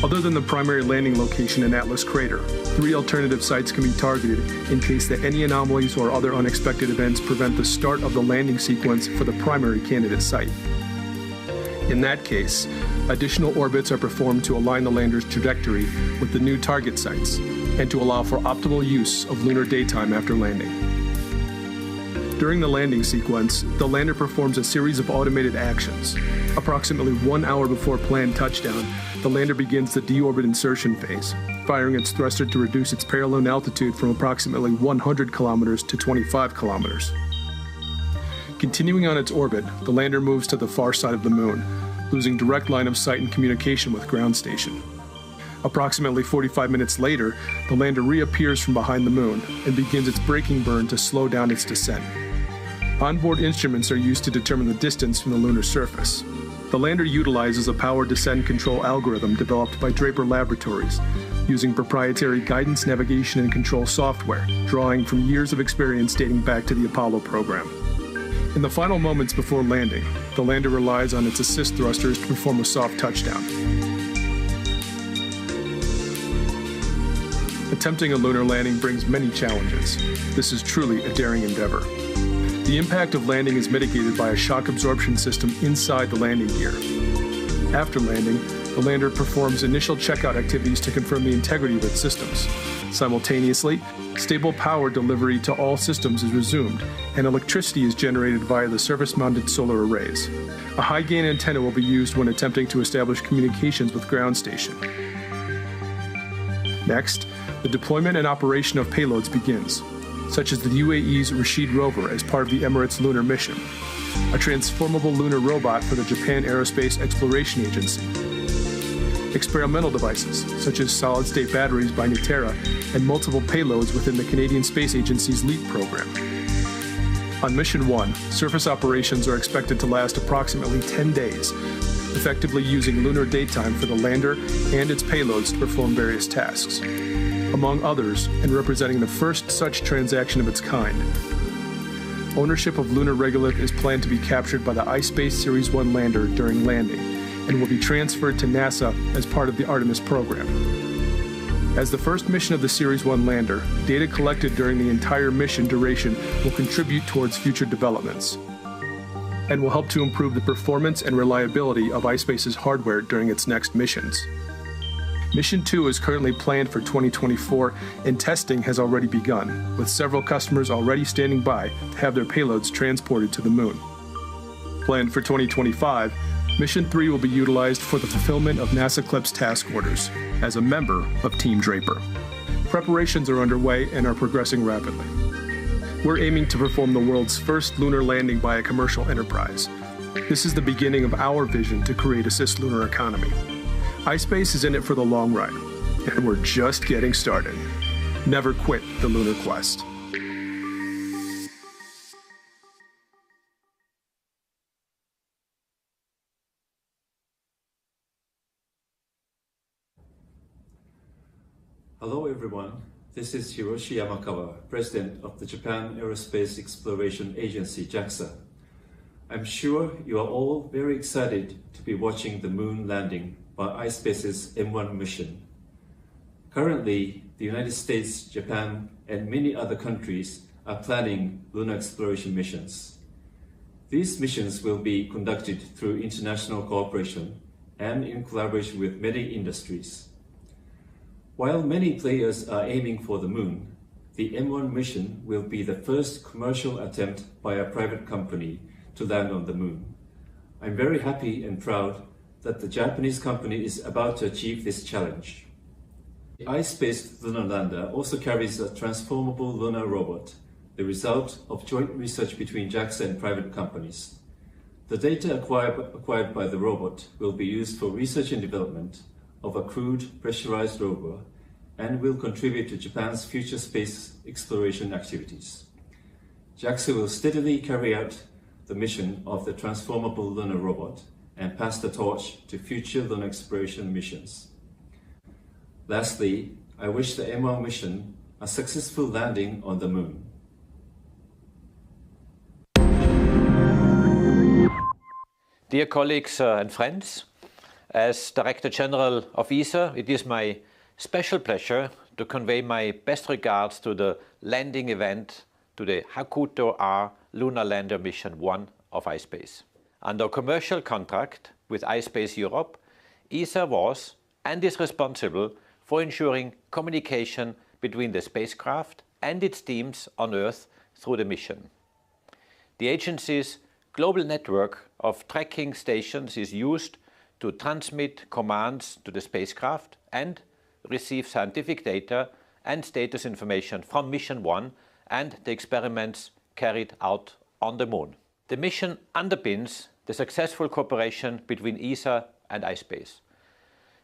Other than the primary landing location in Atlas Crater, 3 alternative sites can be targeted in case that any anomalies or other unexpected events prevent the start of the landing sequence for the primary candidate site. In that case, additional orbits are performed to align the lander's trajectory with the new target sites and to allow for optimal use of lunar daytime after landing. During the landing sequence, the lander performs a series of automated actions. Approximately 1 hour before planned touchdown, the lander begins the deorbit insertion phase, firing its thruster to reduce its parallel altitude from approximately 100 kilometers to 25 kilometers. Continuing on its orbit, the lander moves to the far side of the moon, losing direct line of sight and communication with ground station. Approximately 45 minutes later, the lander reappears from behind the moon and begins its braking burn to slow down its descent. Onboard instruments are used to determine the distance from the lunar surface. The lander utilizes a power descent control algorithm developed by Draper Laboratories, using proprietary guidance, navigation, and control software, drawing from years of experience dating back to the Apollo program. In the final moments before landing, the lander relies on its assist thrusters to perform a soft touchdown. Attempting a lunar landing brings many challenges. This is truly a daring endeavor. The impact of landing is mitigated by a shock absorption system inside the landing gear. After landing, the lander performs initial checkout activities to confirm the integrity of its systems. Simultaneously, stable power delivery to all systems is resumed, and electricity is generated via the surface-mounted solar arrays. A high-gain antenna will be used when attempting to establish communications with ground station. Next, the deployment and operation of payloads begins, such as the UAE's Rashid rover as part of the Emirates Lunar Mission, a transformable lunar robot for the Japan Aerospace Exploration Agency, experimental devices such as solid-state batteries by Nutera, and multiple payloads within the Canadian Space Agency's LEAP program. On Mission 1, surface operations are expected to last approximately 10 days, effectively using lunar daytime for the lander and its payloads to perform various tasks. Among others, and representing the first such transaction of its kind, ownership of lunar regolith is planned to be captured by the iSpace Series 1 lander during landing and will be transferred to NASA as part of the Artemis program. As the first mission of the Series 1 lander, data collected during the entire mission duration will contribute towards future developments and will help to improve the performance and reliability of iSpace's hardware during its next missions. Mission 2 is currently planned for 2024, and testing has already begun, with several customers already standing by to have their payloads transported to the moon. Planned for 2025, Mission 3 will be utilized for the fulfillment of NASA CLPS task orders as a member of Team Draper. Preparations are underway and are progressing rapidly. We're aiming to perform the world's first lunar landing by a commercial enterprise. This is the beginning of our vision to create a cislunar economy. iSpace is in it for the long ride, and we're just getting started. Never quit the lunar quest. Hello everyone, this is Hiroshi Yamakawa, President of the Japan Aerospace Exploration Agency, JAXA. I'm sure you are all very excited to be watching the moon landing by iSpace's M1 mission. Currently, the United States, Japan, and many other countries are planning lunar exploration missions. These missions will be conducted through international cooperation and in collaboration with many industries. While many players are aiming for the moon, the M1 mission will be the first commercial attempt by a private company to land on the moon. I'm very happy and proud that the Japanese company is about to achieve this challenge. The iSpace lunar lander also carries a transformable lunar robot, the result of joint research between JAXA and private companies. The data acquired by the robot will be used for research and development of a crewed pressurized rover and will contribute to Japan's future space exploration activities. JAXA will steadily carry out the mission of the transformable lunar robot and pass the torch to future lunar exploration missions. Lastly, I wish the M1 mission a successful landing on the moon. Dear colleagues and friends, As Director General of ESA, it is my special pleasure to convey my best regards to the landing event to the HAKUTO-R Lunar Lander Mission 1 of iSpace. Under commercial contract with iSpace Europe, ESA was and is responsible for ensuring communication between the spacecraft and its teams on Earth through the mission. The agency's global network of tracking stations is used to transmit commands to the spacecraft and receive scientific data and status information from Mission 1 and the experiments carried out on the Moon. The mission underpins the successful cooperation between ESA and iSpace.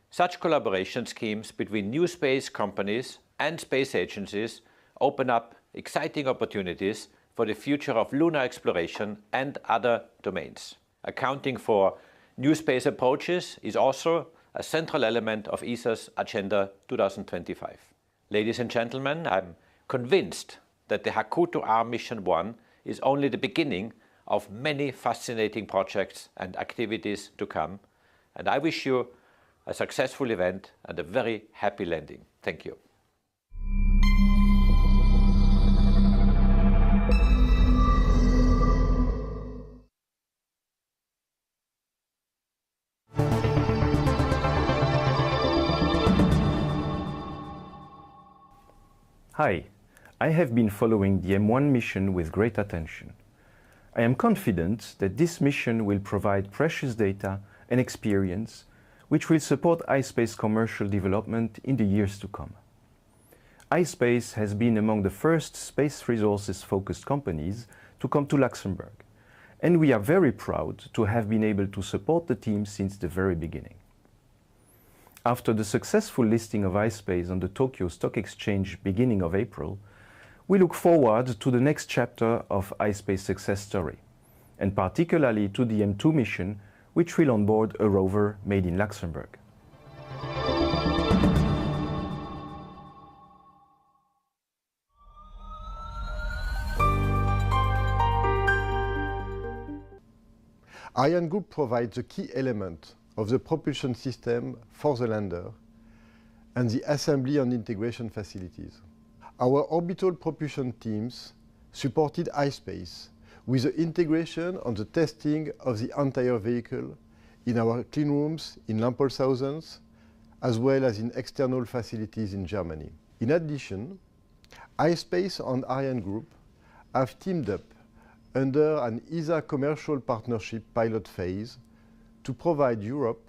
Such collaboration schemes between new space companies and space agencies open up exciting opportunities for the future of lunar exploration and other domains. Accounting for new space approaches is also a central element of ESA's Agenda 2025. Ladies and gentlemen, I'm convinced that the HAKUTO-R Mission 1 is only the beginning of many fascinating projects and activities to come, and I wish you a successful event and a very happy landing. Thank you. Hi, I have been following the M1 mission with great attention. I am confident that this mission will provide precious data and experience which will support iSpace commercial development in the years to come. iSpace has been among the first space resources-focused companies to come to Luxembourg, and we are very proud to have been able to support the team since the very beginning. After the successful listing of iSpace on the Tokyo Stock Exchange beginning of April, we look forward to the next chapter of iSpace success story, and particularly to the M2 mission, which will onboard a rover made in Luxembourg. ArianeGroup provides a key element of the propulsion system for the lander and the assembly and integration facilities. Our orbital propulsion teams supported iSpace with the integration and the testing of the entire vehicle in our clean rooms in Lampolshausen, as well as in external facilities in Germany. In addition, iSpace and ArianeGroup have teamed up under an ESA commercial partnership pilot phase to provide Europe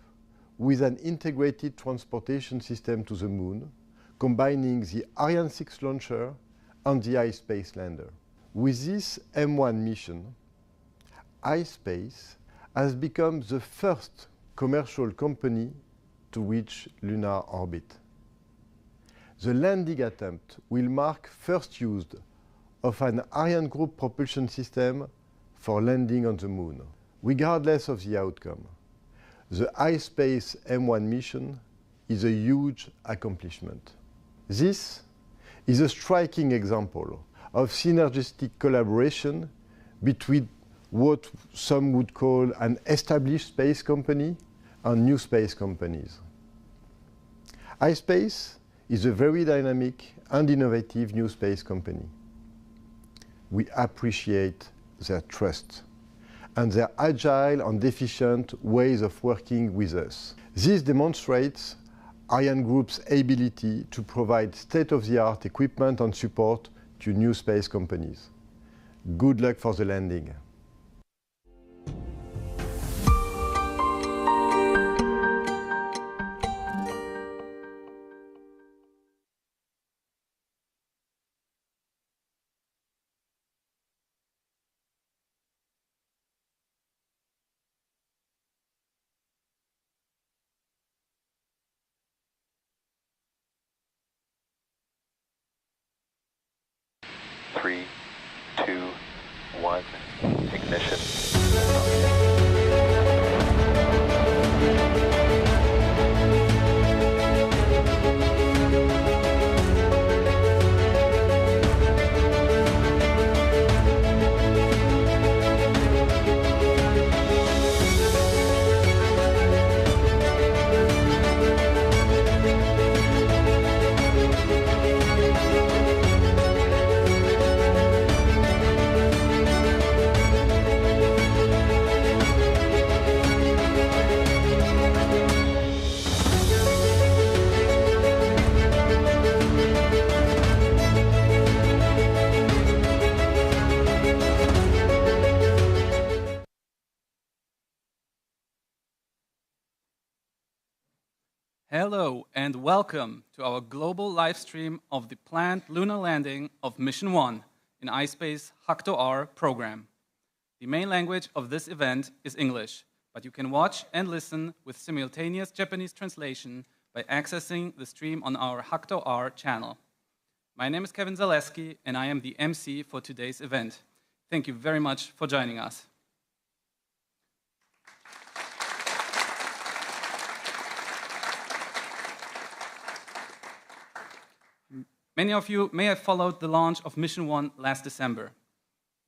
with an integrated transportation system to the Moon, combining the Ariane 6 launcher and the iSpace lander. With this M1 mission, iSpace has become the first commercial company to reach lunar orbit. The landing attempt will mark first use of an ArianeGroup propulsion system for landing on the Moon. Regardless of the outcome, the iSpace M1 mission is a huge accomplishment. This is a striking example of synergistic collaboration between what some would call an established space company and new space companies. iSpace is a very dynamic and innovative new space company. We appreciate their trust and their agile and efficient ways of working with us. This demonstrates ArianeGroup's ability to provide state-of-the-art equipment and support to new space companies. Good luck for the landing. Three, two, one, ignition. Hello and welcome to our global live stream of the planned lunar landing of Mission 1 in iSpace HAKUTO-R program. The main language of this event is English, but you can watch and listen with simultaneous Japanese translation by accessing the stream on our HAKUTO-R channel. My name is Kevin Zaleski and I am the MC for today's event. Thank you very much for joining us. Many of you may have followed the launch of Mission 1 last December.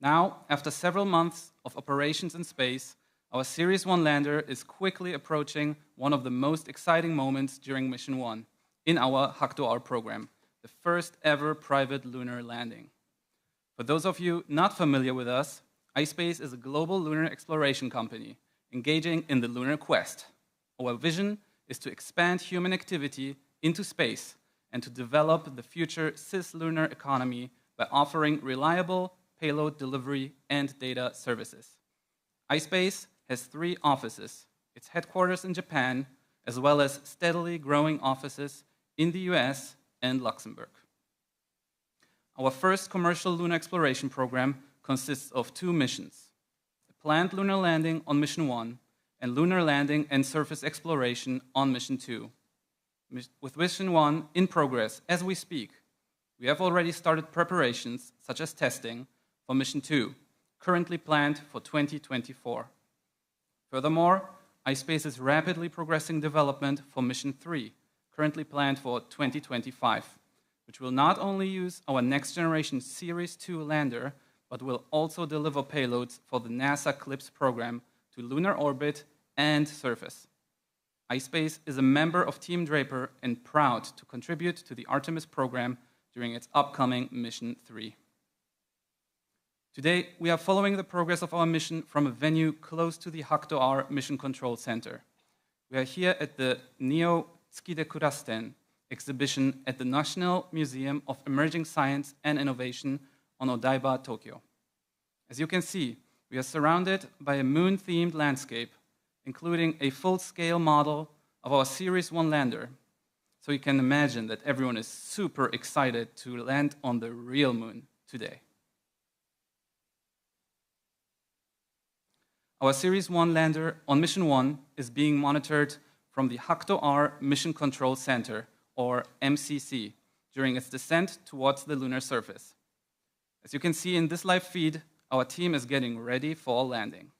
Now, after several months of operations in space, our Series 1 lander is quickly approaching one of the most exciting moments during Mission 1 in our HAKUTO-R program, the first ever private lunar landing. For those of you not familiar with us, iSpace is a global lunar exploration company engaging in the lunar quest. Our vision is to expand human activity into space and to develop the future cislunar economy by offering reliable payload delivery and data services. iSpace has 3 offices, its headquarters in Japan, as well as steadily growing offices in the US and Luxembourg. Our first commercial lunar exploration program consists of 2 missions: the planned lunar landing on Mission 1 and lunar landing and surface exploration on Mission 2. With Mission 1 in progress as we speak, we have already started preparations, such as testing, for Mission 2, currently planned for 2024. Furthermore, iSpace is rapidly progressing development for Mission 3, currently planned for 2025, which will not only use our next-generation Series 2 lander, but will also deliver payloads for the NASA CLIPS program to lunar orbit and surface. iSpace is a member of Team Draper and proud to contribute to the Artemis program during its upcoming Mission 3. Today, we are following the progress of our mission from a venue close to the HAKUTO-R Mission Control Center. We are here at the Neo Tsukide exhibition at the National Museum of Emerging Science and Innovation on Odaiba, Tokyo. As you can see, we are surrounded by a moon-themed landscape, including a full-scale model of our Series 1 lander. So you can imagine that everyone is super excited to land on the real moon today. Our Series 1 lander on Mission 1 is being monitored from the HAKUTO-R Mission Control Center, or MCC, during its descent towards the lunar surface. As you can see in this live feed, our team is getting ready for landing.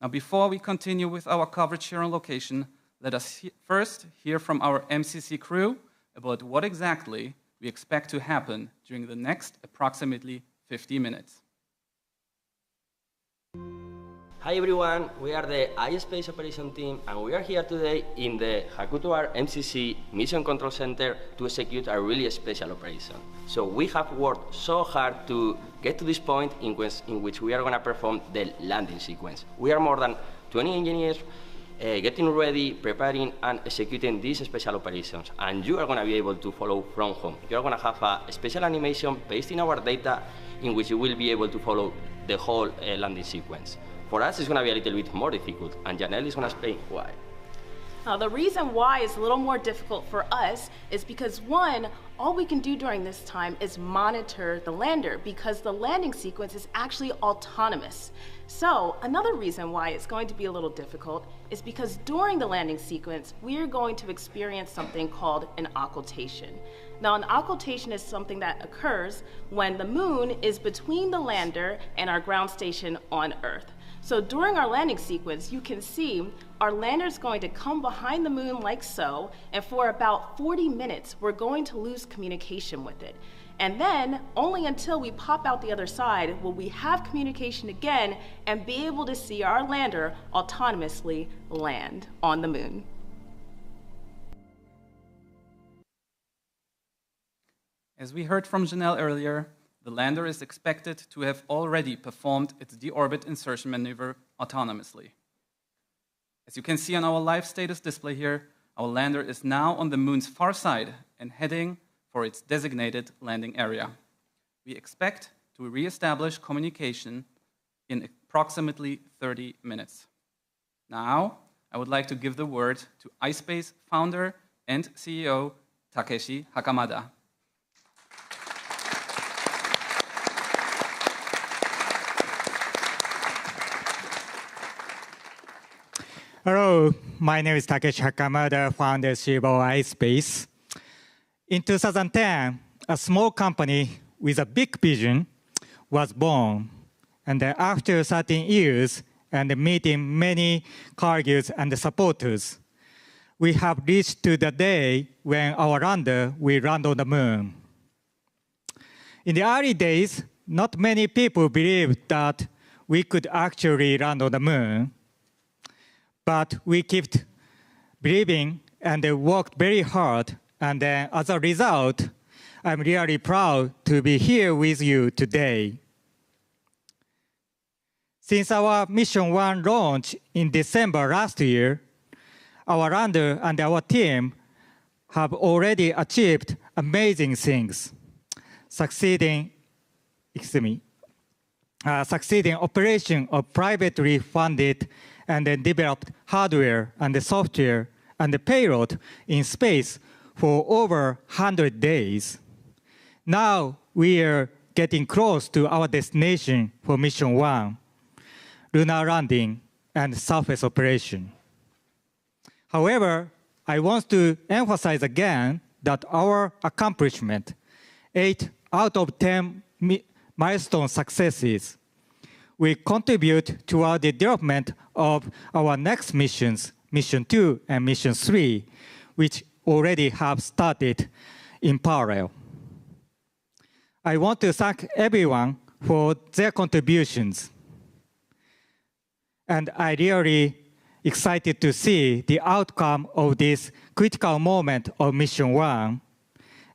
Now, before we continue with our coverage here on location, let us first hear from our MCC crew about what exactly we expect to happen during the next approximately 50 minutes. Hi everyone, we are the iSpace operation team and we are here today in the HAKUTO-R MCC Mission Control Center to execute a really special operation. So we have worked so hard to get to this point in which we are going to perform the landing sequence. We are more than 20 engineers getting ready, preparing and executing these special operations, and you are going to be able to follow from home. You are going to have a special animation based in our data in which you will be able to follow the whole landing sequence. For us, it's going to be a little bit more difficult, and Janelle is going to explain why. The reason why it's a little more difficult for us is because, one, all we can do during this time is monitor the lander because the landing sequence is actually autonomous. So another reason why it's going to be a little difficult is because during the landing sequence, we're going to experience something called an occultation. Now, an occultation is something that occurs when the moon is between the lander and our ground station on Earth. So during our landing sequence, you can see our lander is going to come behind the moon like so, and for about 40 minutes, we're going to lose communication with it. And then, only until we pop out the other side will we have communication again and be able to see our lander autonomously land on the moon. As we heard from Janelle earlier, the lander is expected to have already performed its deorbit insertion maneuver autonomously. As you can see on our live status display here, our lander is now on the moon's far side and heading for its designated landing area. We expect to re-establish communication in approximately 30 minutes. Now, I would like to give the word to iSpace founder and CEO Takeshi Hakamada. Hello, my name is Takeshi Hakamada, founder and CEO of iSpace. In 2010, a small company with a big vision was born. And then after 13 years and meeting many colleagues and supporters, we have reached to the day when our lander will land on the moon. In the early days, not many people believed that we could actually land on the moon. But we kept believing and worked very hard. And as a result, I'm really proud to be here with you today. Since our Mission 1 launch in December last year, our lander and our team have already achieved amazing things, succeeding operation of privately funded and then developed hardware and the software and the payload in space for over 100 days. Now we are getting close to our destination for Mission 1, lunar landing and surface operation. However, I want to emphasize again that our accomplishment, 8 out of 10 milestone successes, will contribute toward the development of our next missions, Mission 2 and Mission 3, which already have started in parallel. I want to thank everyone for their contributions. And I'm really excited to see the outcome of this critical moment of Mission 1.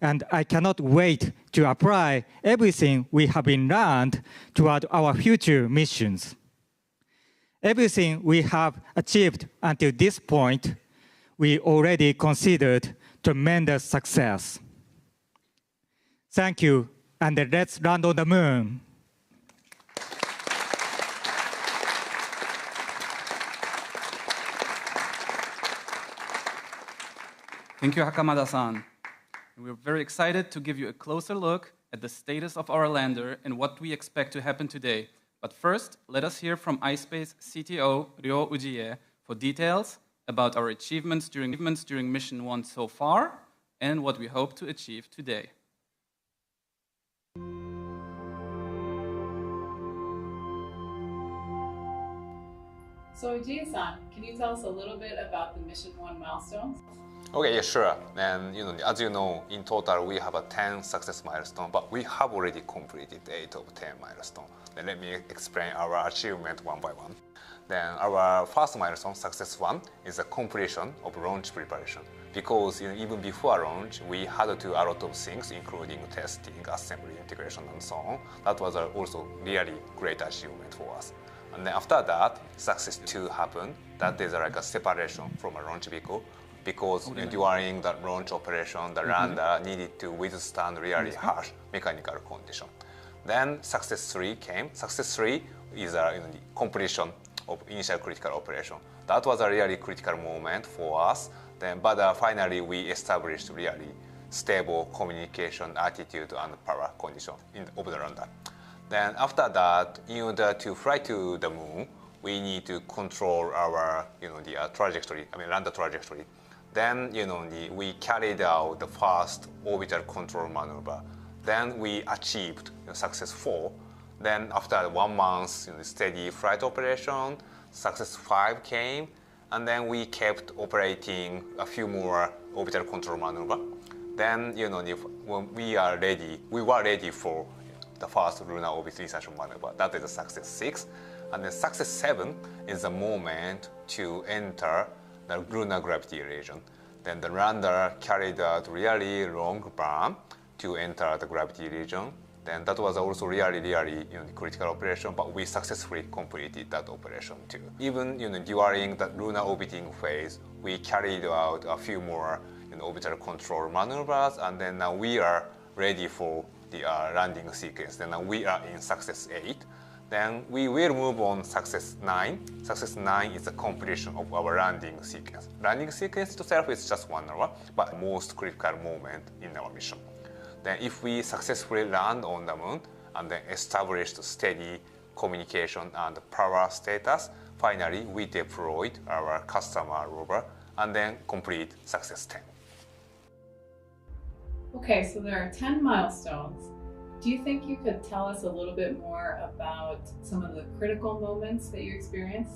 And I cannot wait to apply everything we have been learned toward our future missions. Everything we have achieved until this point, we already considered tremendous success. Thank you, and let's land on the moon. Thank you, Hakamada-san. We're very excited to give you a closer look at the status of our lander and what we expect to happen today. But first, let us hear from iSpace CTO Ryo Ujie for details about our achievements during Mission 1 so far and what we hope to achieve today. So Ujie-san, can you tell us a little bit about the Mission 1 milestones? Okay, yeah, sure. And as you know, in total we have a 10 success milestone, but we have already completed 8 of 10 milestone. Then let me explain our achievement one by one. Then our first milestone, success 1, is the completion of launch preparation. Because even before launch, we had to do a lot of things, including testing, assembly, integration, and so on. That was also really great achievement for us. And then after that, success 2 happened. That is like a separation from a launch vehicle. Because during the launch operation, the lander needed to withstand really harsh mechanical condition. Then success 3 came. Success 3 is the completion of initial critical operation. That was a really critical moment for us. But finally, we established really stable communication, attitude, and power condition of the lander. Then after that, in order to fly to the moon, we need to control our the trajectory, lander trajectory. Then we carried out the first orbital control maneuver. Then we achieved success 4. Then after 1 month steady flight operation, success 5 came, and then we kept operating a few more orbital control maneuver. Then when we were ready for the first lunar orbit insertion maneuver. That is success 6. And then success 7 is the moment to enter the lunar gravity region. Then the lander carried out really long burn to enter the gravity region. Then that was also really critical operation, but we successfully completed that operation too. Even during the lunar orbiting phase, we carried out a few more orbital control maneuvers, and then now we are ready for the landing sequence. Then now we are in success 8. Then we will move on success 9. Success 9 is the completion of our landing sequence. Landing sequence itself is just 1 hour, but most critical moment in our mission. Then if we successfully land on the moon and then establish the steady communication and power status, finally we deployed our customer rover and then complete success 10. Okay, so there are 10 milestones. Do you think you could tell us a little bit more about some of the critical moments that you experienced?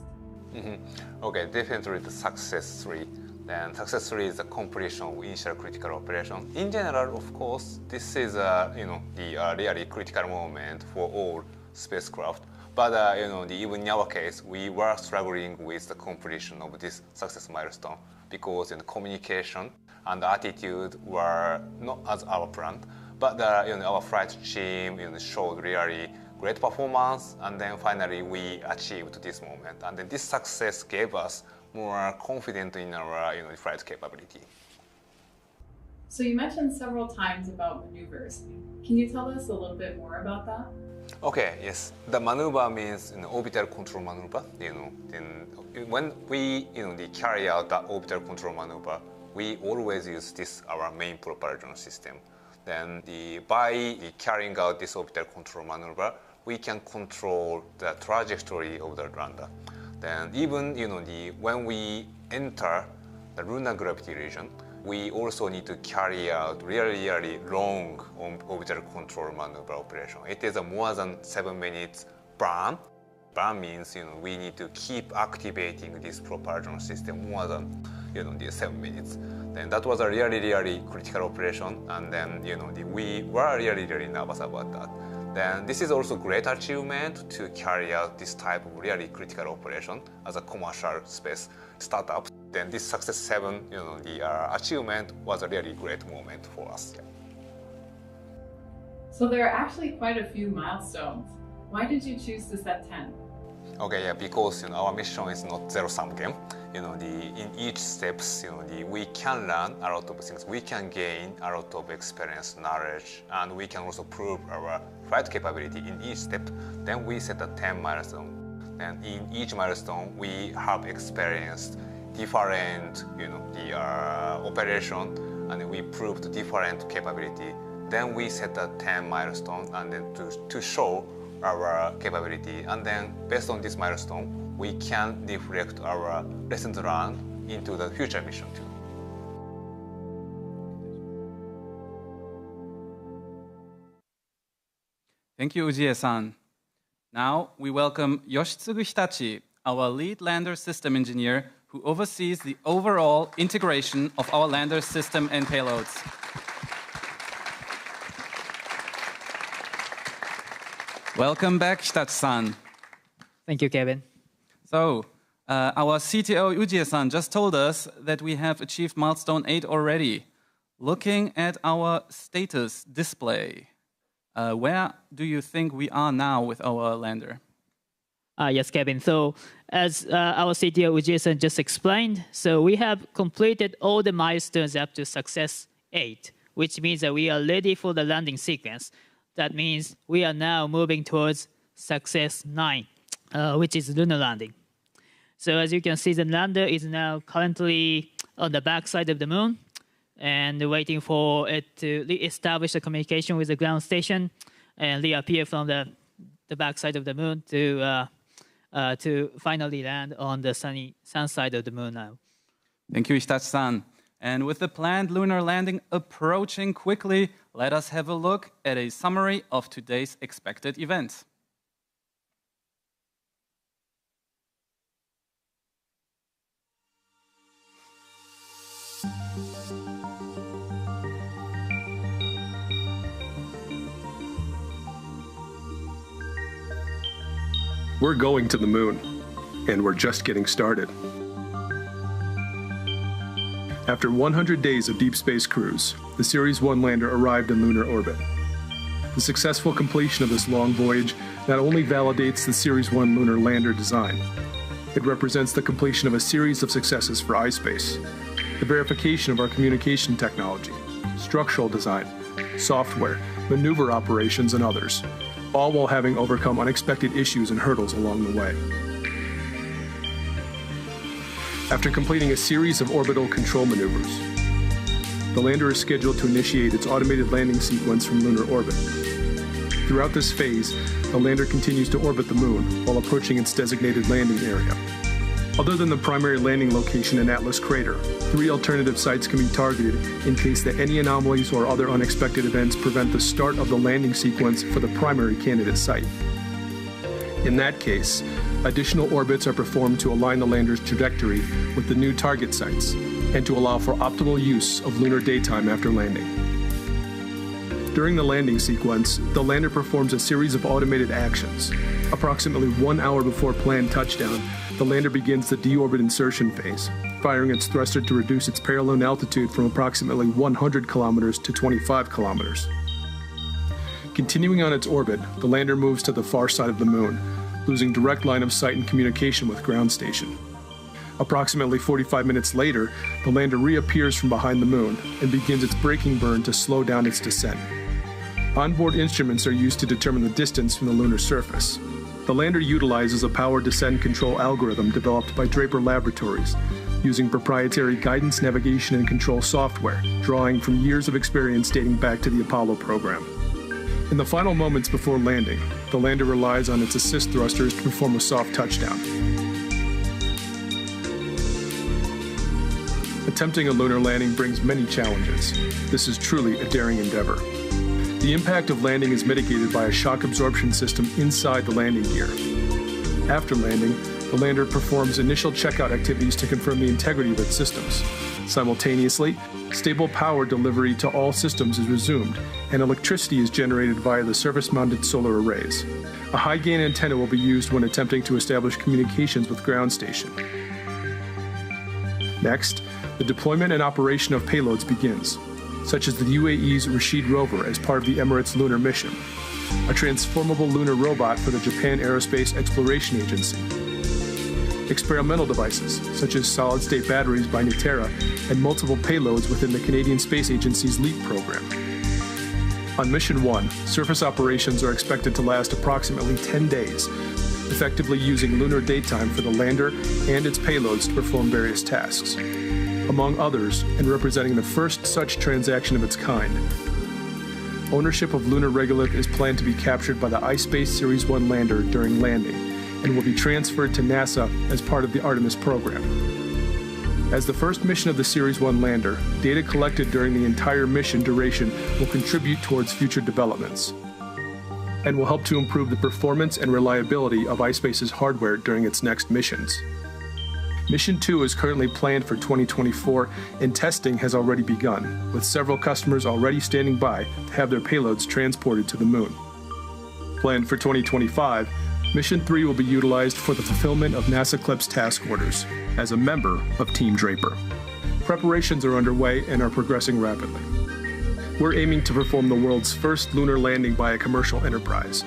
Okay, definitely the success 3. Then success 3 is the completion of initial critical operation. In general, of course, this is the really critical moment for all spacecraft. But even in our case, we were struggling with the completion of this success milestone because communication and attitude were not as our plan. But our flight team showed really great performance, and then finally we achieved this moment. And then this success gave us more confidence in our flight capability. So you mentioned several times about maneuvers. Can you tell us a little bit more about that? Okay, yes. The maneuver means orbital control maneuver. Then when we carry out the orbital control maneuver, we always use this our main propulsion system. Then by carrying out this orbital control maneuver, we can control the trajectory of the lander. Then even when we enter the lunar gravity region, we also need to carry out really long orbital control maneuver operation. It is a more than 7 minutes burn. Burn means we need to keep activating this propulsion system more than the 7 minutes. Then that was a really critical operation, and then we were really nervous about that. Then this is also great achievement to carry out this type of really critical operation as a commercial space startup. Then this success 7, the achievement was a really great moment for us. So there are actually quite a few milestones. Why did you choose to set 10? Okay, yeah, because our mission is not zero-sum game. In each steps, we can learn a lot of things. We can gain a lot of experience, knowledge, and we can also prove our flight capability in each step. Then we set a 10 milestone. And in each milestone, we have experienced different, operation, and we proved different capability. Then we set a 10 milestone, and then to show our capability, and then based on this milestone, we can reflect our lessons learned into the future mission too. Thank you, Ujie-san. Now we welcome Yoshitsugu Hitachi, our lead lander system engineer, who oversees the overall integration of our lander system and payloads. Welcome back, Hitachi-san. Thank you, Kevin. So, our CTO Ujie-san just told us that we have achieved milestone 8 already. Looking at our status display, where do you think we are now with our lander? Yes, Kevin. So, as our CTO Ujie-san just explained, so we have completed all the milestones up to success 8, which means that we are ready for the landing sequence. That means we are now moving towards success 9, which is lunar landing. So as you can see, the lander is now currently on the backside of the moon and waiting for it to establish a communication with the ground station and reappear from the backside of the moon to finally land on the sun side of the moon now. Thank you, Hitachi-san. And with the planned lunar landing approaching quickly, let us have a look at a summary of today's expected events. We're going to the moon, and we're just getting started. After 100 days of deep space cruise, the Series 1 lander arrived in lunar orbit. The successful completion of this long voyage not only validates the Series 1 lunar lander design, it represents the completion of a series of successes for iSpace, the verification of our communication technology, structural design, software, maneuver operations, and others, all while having overcome unexpected issues and hurdles along the way. After completing a series of orbital control maneuvers, the lander is scheduled to initiate its automated landing sequence from lunar orbit. Throughout this phase, the lander continues to orbit the moon while approaching its designated landing area. Other than the primary landing location in Atlas Crater, 3 alternative sites can be targeted in case that any anomalies or other unexpected events prevent the start of the landing sequence for the primary candidate site. In that case, additional orbits are performed to align the lander's trajectory with the new target sites and to allow for optimal use of lunar daytime after landing. During the landing sequence, the lander performs a series of automated actions. Approximately 1 hour before planned touchdown, the lander begins the deorbit insertion phase, firing its thruster to reduce its parallel altitude from approximately 100 kilometers to 25 kilometers. Continuing on its orbit, the lander moves to the far side of the moon, losing direct line of sight and communication with ground station. Approximately 45 minutes later, the lander reappears from behind the moon and begins its braking burn to slow down its descent. Onboard instruments are used to determine the distance from the lunar surface. The lander utilizes a power descent control algorithm developed by Draper Laboratories, using proprietary guidance, navigation, and control software, drawing from years of experience dating back to the Apollo program. In the final moments before landing, the lander relies on its assist thrusters to perform a soft touchdown. Attempting a lunar landing brings many challenges. This is truly a daring endeavor. The impact of landing is mitigated by a shock absorption system inside the landing gear. After landing, the lander performs initial checkout activities to confirm the integrity of its systems. Simultaneously, stable power delivery to all systems is resumed, and electricity is generated via the surface-mounted solar arrays. A high-gain antenna will be used when attempting to establish communications with ground station. Next, the deployment and operation of payloads begins, such as the UAE's Rashid rover as part of the Emirates Lunar Mission, a transformable lunar robot for the Japan Aerospace Exploration Agency, experimental devices such as solid-state batteries by Terra, and multiple payloads within the Canadian Space Agency's LEAP program. On Mission 1, surface operations are expected to last approximately 10 days, effectively using lunar daytime for the lander and its payloads to perform various tasks. Among others, and representing the first such transaction of its kind, ownership of lunar regolith is planned to be captured by the iSpace Series 1 lander during landing and will be transferred to NASA as part of the Artemis program. As the first mission of the Series 1 lander, data collected during the entire mission duration will contribute towards future developments and will help to improve the performance and reliability of iSpace's hardware during its next missions. Mission 2 is currently planned for 2024, and testing has already begun, with several customers already standing by to have their payloads transported to the moon. Planned for 2025, Mission 3 will be utilized for the fulfillment of NASA CLPS task orders as a member of Team Draper. Preparations are underway and are progressing rapidly. We're aiming to perform the world's first lunar landing by a commercial enterprise.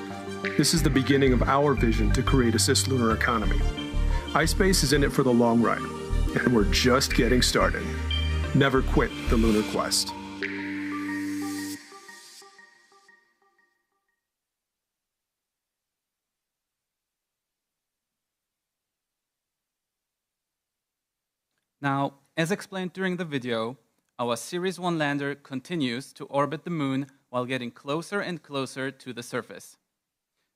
This is the beginning of our vision to create a cislunar economy. iSpace is in it for the long ride, and we're just getting started. Never quit the lunar quest. Now, as explained during the video, our Series 1 lander continues to orbit the moon while getting closer and closer to the surface.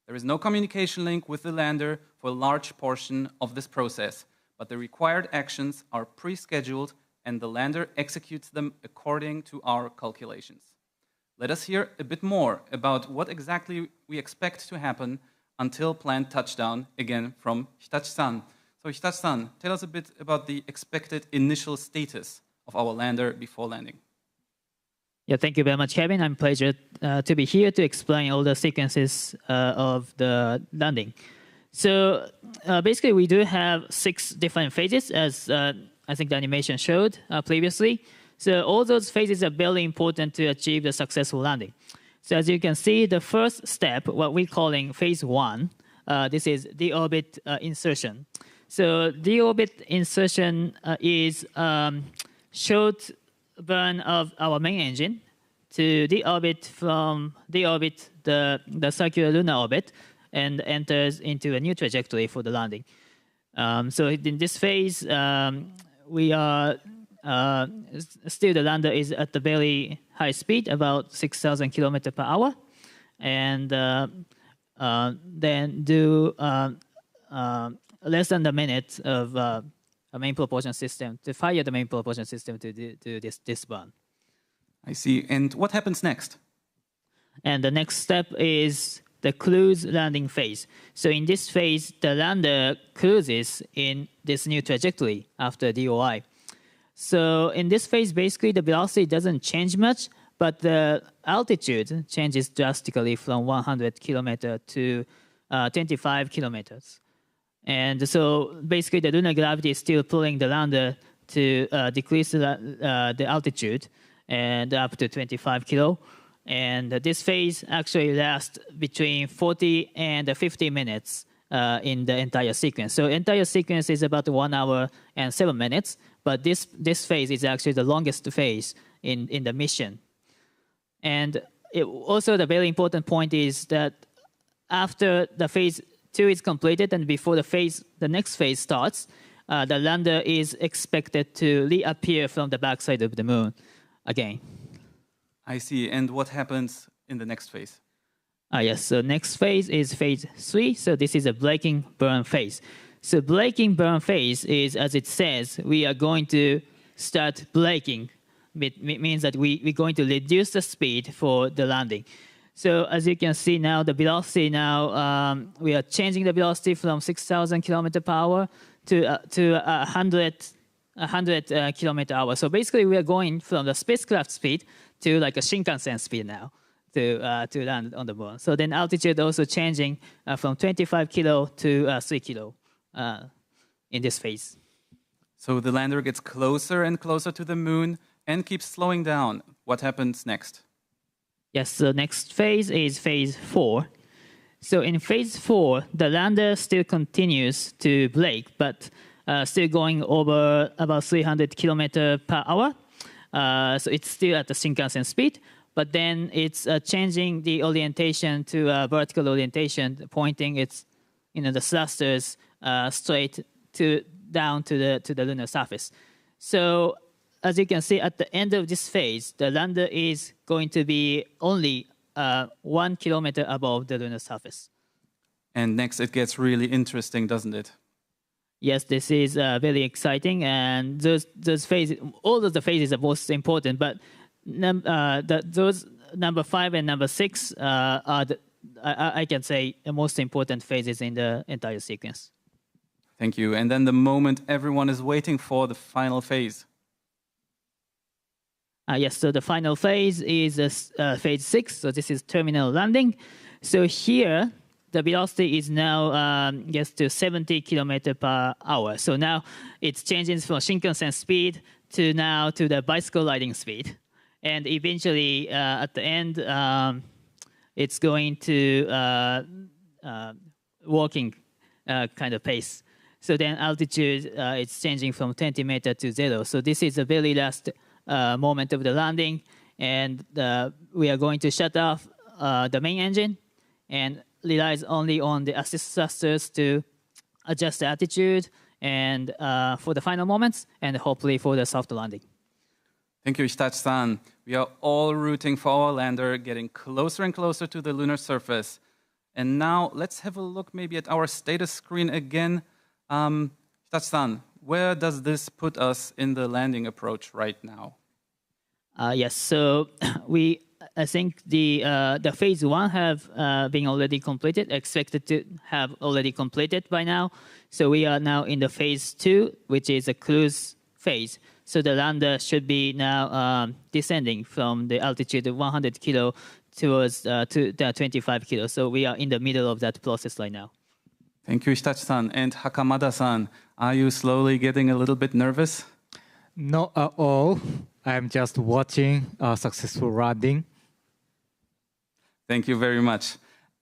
There is no communication link with the lander for a large portion of this process, but the required actions are pre-scheduled and the lander executes them according to our calculations. Let us hear a bit more about what exactly we expect to happen until planned touchdown, again from Hitachi-san. So Hitachi-san, tell us a bit about the expected initial status of our lander before landing. Yeah, thank you very much, Kevin. I'm pleasure to be here to explain all the sequences of the landing. So basically, we do have 6 different phases, as I think the animation showed previously. So all those phases are very important to achieve the successful landing. So as you can see, the first step, what we're calling phase 1, this is deorbit insertion. So deorbit insertion is short burn of our main engine to deorbit from deorbit the circular lunar orbit and enters into a new trajectory for the landing. So in this phase, we are still the lander is at a very high speed, about 6,000 kilometers per hour, and then do less than a minute of a main propulsion system to fire the main propulsion system to do this burn. I see. And what happens next? And the next step is the cruise landing phase. So in this phase, the lander cruises in this new trajectory after DOI. So in this phase, basically the velocity doesn't change much, but the altitude changes drastically from 100 kilometers to 25 kilometers. And so basically the lunar gravity is still pulling the lander to decrease the altitude and up to 25 kilo. And this phase actually lasts between 40 and 50 minutes in the entire sequence. So entire sequence is about 1 hour and 7 minutes, but this phase is actually the longest phase in the mission. And also the very important point is that after the phase 2 is completed and before the next phase starts, the lander is expected to reappear from the backside of the moon again. I see. And what happens in the next phase? Yes, so next phase is phase 3. So this is a braking burn phase. So braking burn phase is, as it says, we are going to start braking. It means that we're going to reduce the speed for the landing. So as you can see now, the velocity now, we are changing the velocity from 6,000 kilometers per hour to 100 kilometers per hour. So basically we are going from the spacecraft speed to like a Shinkansen speed now to land on the moon. So then altitude also changing from 25 kilo to 3 kilo in this phase. So the lander gets closer and closer to the moon and keeps slowing down. What happens next? Yes, the next phase is phase 4. So in phase 4, the lander still continues to brake, but still going over about 300 kilometers per hour. So it's still at the Shinkansen speed, but then it's changing the orientation to a vertical orientation, pointing its, the thrusters straight down to the lunar surface. So as you can see, at the end of this phase, the lander is going to be only 1 kilometer above the lunar surface. And next, it gets really interesting, doesn't it? Yes, this is very exciting, and those phases, all of the phases are most important. But those number 5 and number 6 are I can say the most important phases in the entire sequence. Thank you. And then the moment everyone is waiting for, the final phase. Yes, so the final phase is phase 6. So this is terminal landing. So here, the velocity is now gets to 70 kilometers per hour. So now it's changing from Shinkansen speed to the bicycle riding speed. And eventually, at the end, it's going to walking kind of pace. So then altitude, it's changing from 20 meters to 0. So this is the very last moment of the landing, and we are going to shut off the main engine and relies only on the assist thrusters to adjust the attitude and for the final moments, and hopefully for the soft landing. Thank you, Hitachi-san. We are all rooting for our lander getting closer and closer to the lunar surface. And now let's have a look maybe at our status screen again. Hitachi-san, where does this put us in the landing approach right now? Yes, so I think the phase 1 have been already completed, expected to have already completed by now. So we are now in the phase 2, which is a cruise phase. So the lander should be now descending from the altitude of 100 kilo towards to 25 kilo. So we are in the middle of that process right now. Thank you, Hitachi-san. And Hakamada-san, are you slowly getting a little bit nervous? Not at all. I'm just watching a successful landing. Thank you very much.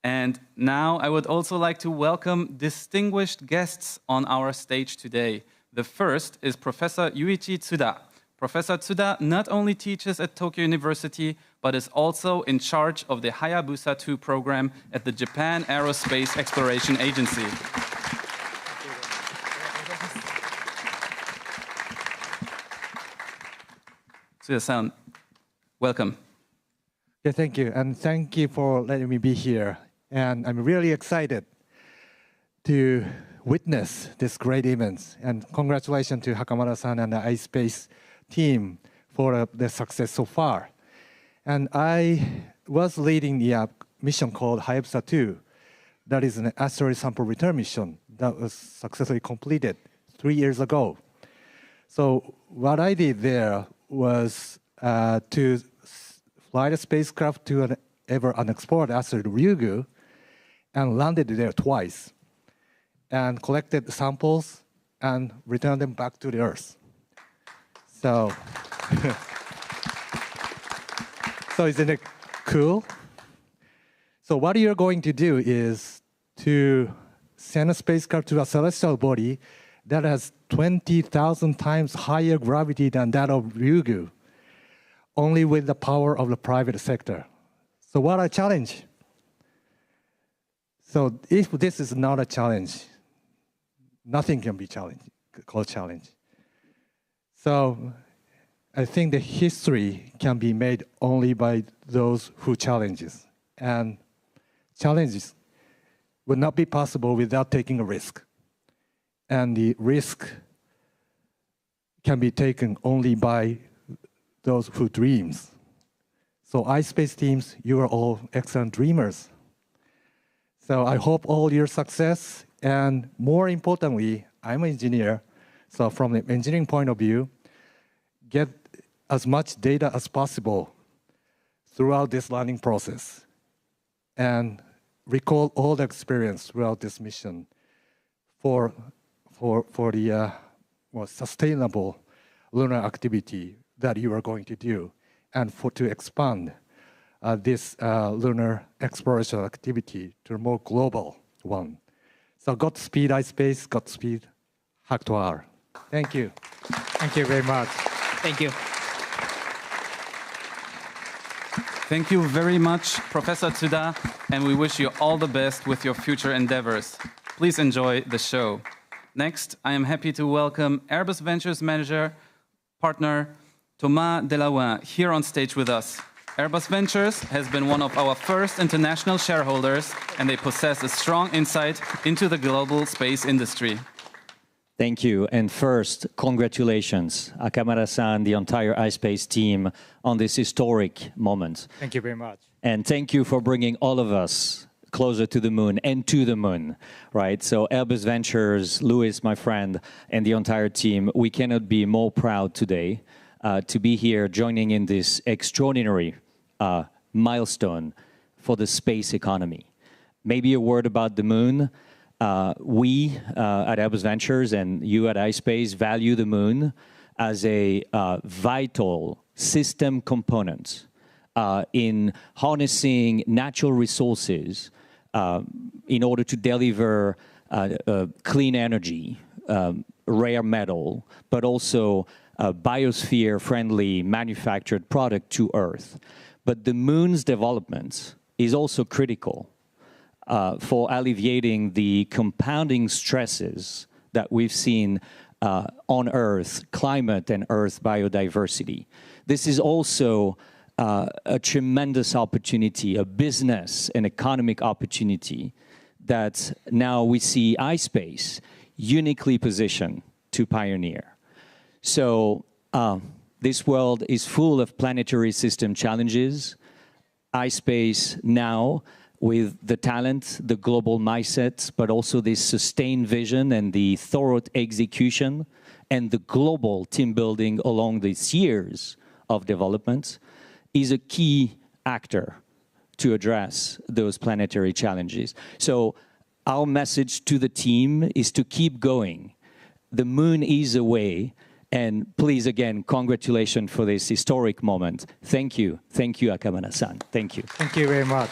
And now I would also like to welcome distinguished guests on our stage today. The first is Professor Yuichi Tsuda, Professor Tsuda not only teaches at Tokyo University, but is also in charge of the Hayabusa 2 program at the Japan Aerospace Exploration Agency. Tsuda-san, welcome. Yeah, thank you. And thank you for letting me be here. And I'm really excited to witness this great event. And congratulations to Hakamada-san and the iSpace team for the success so far. And I was leading the mission called Hayabusa 2. That is an asteroid sample return mission that was successfully completed 3 years ago. So what I did there was to fly the spacecraft to an ever unexplored asteroid Ryugu and landed there twice and collected samples and returned them back to the Earth. So, so isn't it cool? So what you're going to do is to send a spacecraft to a celestial body that has 20,000 times higher gravity than that of Ryugu, only with the power of the private sector. So what a challenge. So if this is not a challenge, nothing can be called challenge. So I think the history can be made only by those who challenges. And challenges would not be possible without taking a risk. And the risk can be taken only by those who dreams. So iSpace teams, you are all excellent dreamers. So I hope all your success, and more importantly, I'm an engineer, so from the engineering point of view, get as much data as possible throughout this learning process and recall all the experience throughout this mission for the more sustainable lunar activity that you are going to do, and to expand this lunar exploration activity to a more global one. So Godspeed iSpace, Godspeed HAKUTO-R. Thank you. Thank you very much. Thank you. Thank you very much, Professor Tsuda, and we wish you all the best with your future endeavors. Please enjoy the show. Next, I am happy to welcome Airbus Ventures Manager, Partner Thomas Delaouin here on stage with us. Airbus Ventures has been one of our first international shareholders, and they possess a strong insight into the global space industry. Thank you. And first, congratulations, Akamada-san, the entire iSpace team, on this historic moment. Thank you very much. And thank you for bringing all of us closer to the moon and to the moon, right? So Airbus Ventures, Louis, my friend, and the entire team, we cannot be more proud today to be here joining in this extraordinary milestone for the space economy. Maybe a word about the moon. We at Airbus Ventures and you at iSpace value the moon as a vital system component in harnessing natural resources in order to deliver clean energy, rare metal, but also biosphere-friendly manufactured product to Earth. But the moon's development is also critical for alleviating the compounding stresses that we've seen on Earth, climate and Earth biodiversity. This is also a tremendous opportunity, a business and economic opportunity that now we see iSpace uniquely positioned to pioneer. So this world is full of planetary system challenges. iSpace now, with the talent, the global mindset, but also this sustained vision and the thorough execution and the global team building along these years of development, is a key actor to address those planetary challenges. So our message to the team is to keep going. The moon is a way, and please, again, congratulations for this historic moment. Thank you. Thank you, Akamada-san. Thank you. Thank you very much.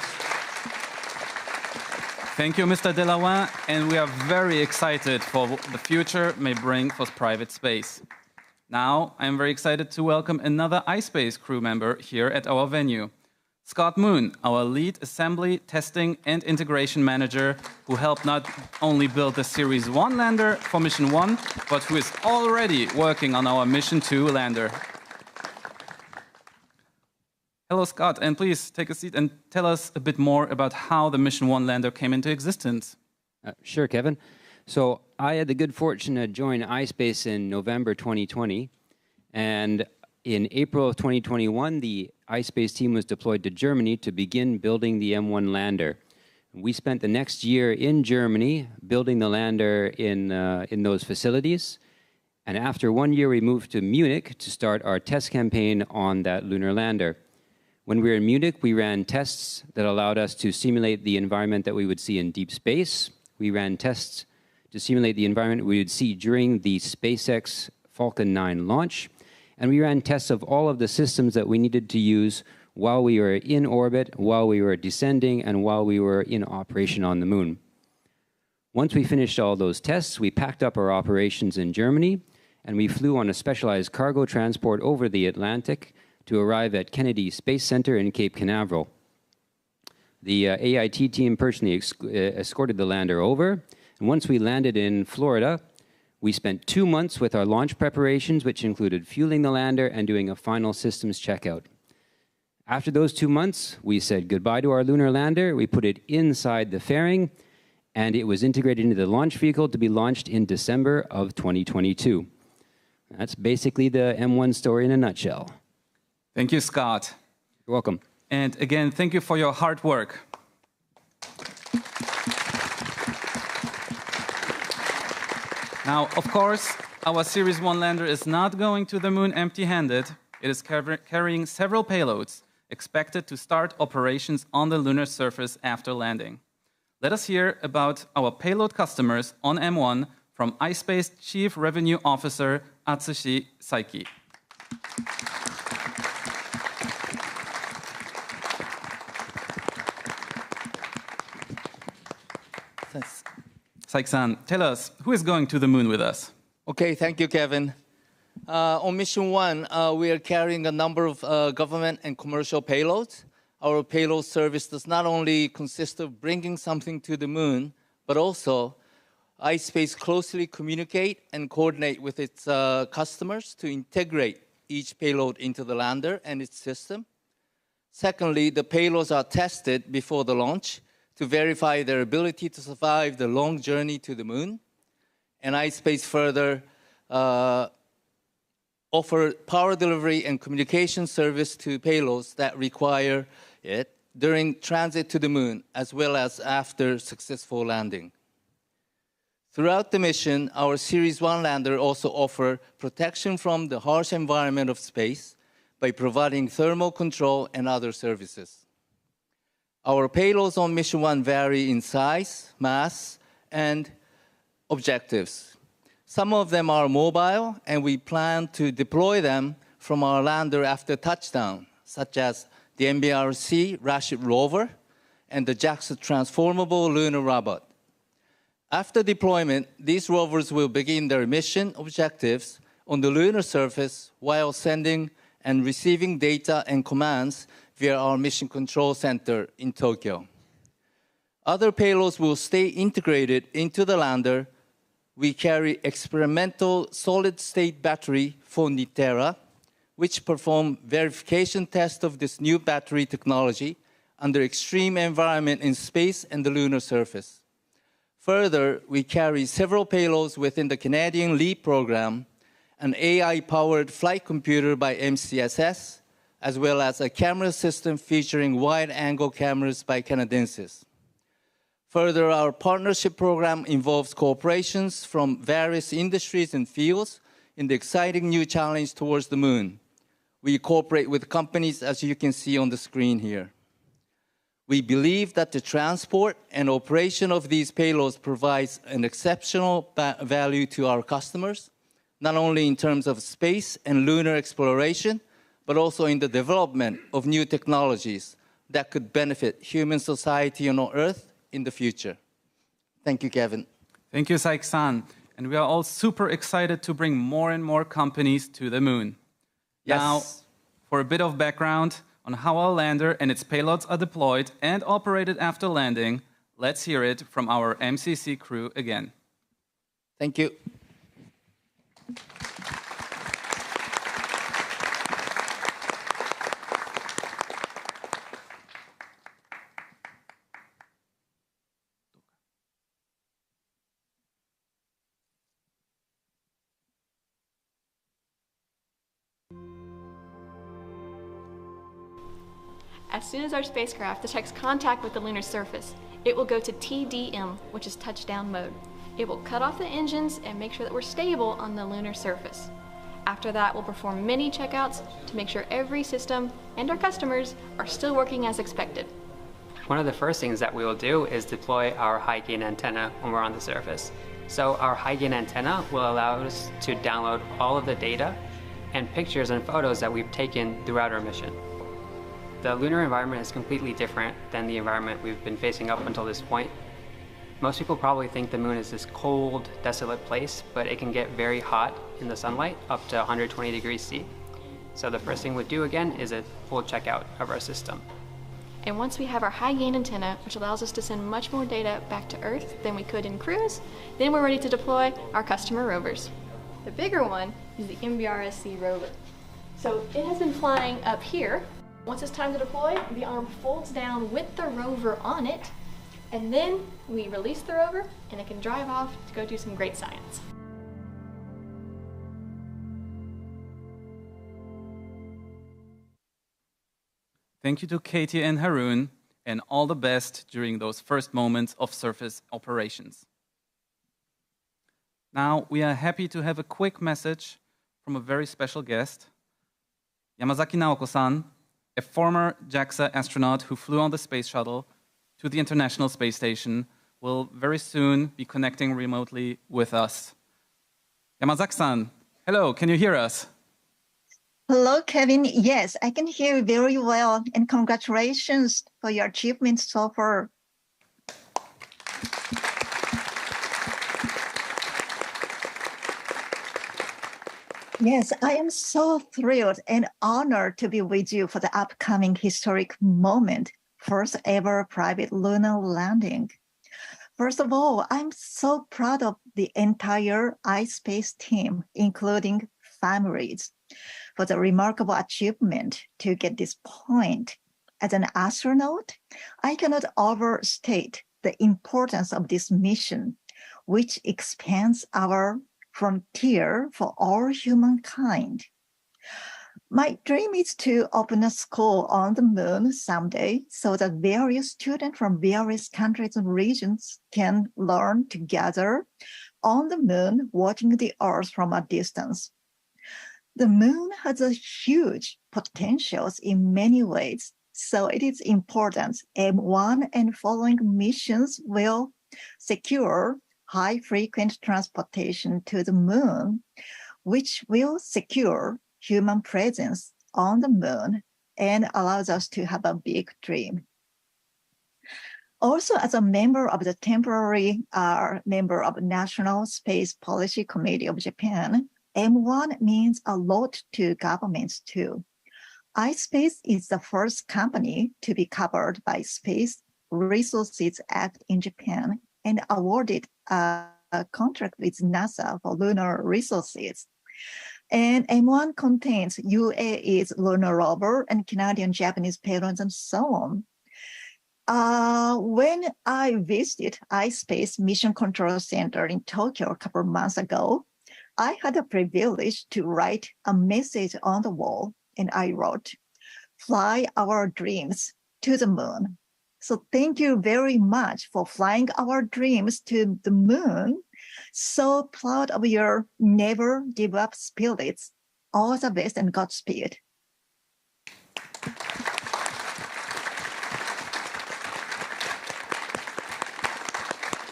Thank you, Mr. Delaouin, and we are very excited for what the future may bring for private space. Now, I'm very excited to welcome another iSpace crew member here at our venue. Scott Moon, our lead assembly, testing, and integration manager, who helped not only build the Series 1 lander for Mission 1, but who is already working on our Mission 2 lander. Hello, Scott, and please take a seat and tell us a bit more about how the Mission 1 lander came into existence. Sure, Kevin. So I had the good fortune to join iSpace in November 2020, and in April of 2021, the iSpace team was deployed to Germany to begin building the M1 lander. We spent the next year in Germany building the lander in those facilities. And after 1 year, we moved to Munich to start our test campaign on that lunar lander. When we were in Munich, we ran tests that allowed us to simulate the environment that we would see in deep space. We ran tests to simulate the environment we would see during the SpaceX Falcon 9 launch. And we ran tests of all of the systems that we needed to use while we were in orbit, while we were descending, and while we were in operation on the moon. Once we finished all those tests, we packed up our operations in Germany, and we flew on a specialized cargo transport over the Atlantic to arrive at Kennedy Space Center in Cape Canaveral. The AIT team personally escorted the lander over, and once we landed in Florida, we spent 2 months with our launch preparations, which included fueling the lander and doing a final systems checkout. After those 2 months, we said goodbye to our lunar lander, we put it inside the fairing, and it was integrated into the launch vehicle to be launched in December of 2022. That's basically the M1 story in a nutshell. Thank you, Scott. You're welcome. And again, thank you for your hard work. Now, of course, our Series 1 lander is not going to the moon empty-handed. It is carrying several payloads, expected to start operations on the lunar surface after landing. Let us hear about our payload customers on M1 from iSpace Chief Revenue Officer Atsushi Saiki. Saiki-san, tell us, who is going to the moon with us? Okay, thank you, Kevin. On Mission 1, we are carrying a number of government and commercial payloads. Our payload service does not only consist of bringing something to the moon, but also iSpace closely communicate and coordinate with its customers to integrate each payload into the lander and its system. Secondly, the payloads are tested before the launch to verify their ability to survive the long journey to the moon. And iSpace further offer power delivery and communication service to payloads that require it during transit to the moon, as well as after successful landing. Throughout the mission, our Series 1 lander also offers protection from the harsh environment of space by providing thermal control and other services. Our payloads on Mission 1 vary in size, mass, and objectives. Some of them are mobile, and we plan to deploy them from our lander after touchdown, such as the MBRC Rashid rover and the JAXA Transformable Lunar Robot. After deployment, these rovers will begin their mission objectives on the lunar surface while sending and receiving data and commands via our Mission Control Center in Tokyo. Other payloads will stay integrated into the lander. We carry experimental solid-state battery for Nitera, which perform verification tests of this new battery technology under extreme environment in space and the lunar surface. Further, we carry several payloads within the Canadian LEAP program, an AI-powered flight computer by MCSS, as well as a camera system featuring wide-angle cameras by Canadensis. Further, our partnership program involves cooperations from various industries and fields in the exciting new challenge towards the moon. We cooperate with companies, as you can see on the screen here. We believe that the transport and operation of these payloads provides an exceptional value to our customers, not only in terms of space and lunar exploration, but also in the development of new technologies that could benefit human society on Earth in the future. Thank you, Kevin. Thank you, Saiki-san. And we are all super excited to bring more and more companies to the moon. Yes. Now, for a bit of background on how our lander and its payloads are deployed and operated after landing, let's hear it from our MCC crew again. Thank you. As soon as our spacecraft detects contact with the lunar surface, it will go to TDM, which is touchdown mode. It will cut off the engines and make sure that we're stable on the lunar surface. After that, we'll perform many checkouts to make sure every system and our customers are still working as expected. One of the first things that we will do is deploy our high-gain antenna when we're on the surface. So our high-gain antenna will allow us to download all of the data and pictures and photos that we've taken throughout our mission. The lunar environment is completely different than the environment we've been facing up until this point. Most people probably think the moon is this cold, desolate place, but it can get very hot in the sunlight, up to 120 degrees C. So the first thing we'd do again is a full checkout of our system. And once we have our high-gain antenna, which allows us to send much more data back to Earth than we could in cruise, then we're ready to deploy our customer rovers. The bigger one is the MBRSC rover. So it has been flying up here. Once it's time to deploy, the arm folds down with the rover on it, and then we release the rover, and it can drive off to go do some great science. Thank you to Katie and Haroon, and all the best during those first moments of surface operations. Now, we are happy to have a quick message from a very special guest, Yamazaki Naoko-san, a former JAXA astronaut who flew on the space shuttle to the International Space Station, will very soon be connecting remotely with us. Yamazaki-san, hello, can you hear us? Hello, Kevin. Yes, I can hear you very well, and congratulations for your achievements so far. Yes, I am so thrilled and honored to be with you for the upcoming historic moment, first ever private lunar landing. First of all, I'm so proud of the entire iSpace team, including families, for the remarkable achievement to get this point. As an astronaut, I cannot overstate the importance of this mission, which expands our frontier for all humankind. My dream is to open a school on the moon someday so that various students from various countries and regions can learn together on the moon, watching the Earth from a distance. The moon has a huge potentials in many ways, so it is important M1 and following missions will secure high-frequent transportation to the moon, which will secure human presence on the moon and allows us to have a big dream. Also, as a member of the temporary member of National Space Policy Committee of Japan, M1 means a lot to governments too. iSpace is the first company to be covered by Space Resources Act in Japan and awarded a contract with NASA for lunar resources. And M1 contains UAE's lunar rover and Canadian, Japanese payloads and so on. When I visited iSpace Mission Control Center in Tokyo a couple of months ago, I had the privilege to write a message on the wall, and I wrote, "Fly our dreams to the moon." So thank you very much for flying our dreams to the moon. So proud of your never give up spirits. All the best and Godspeed.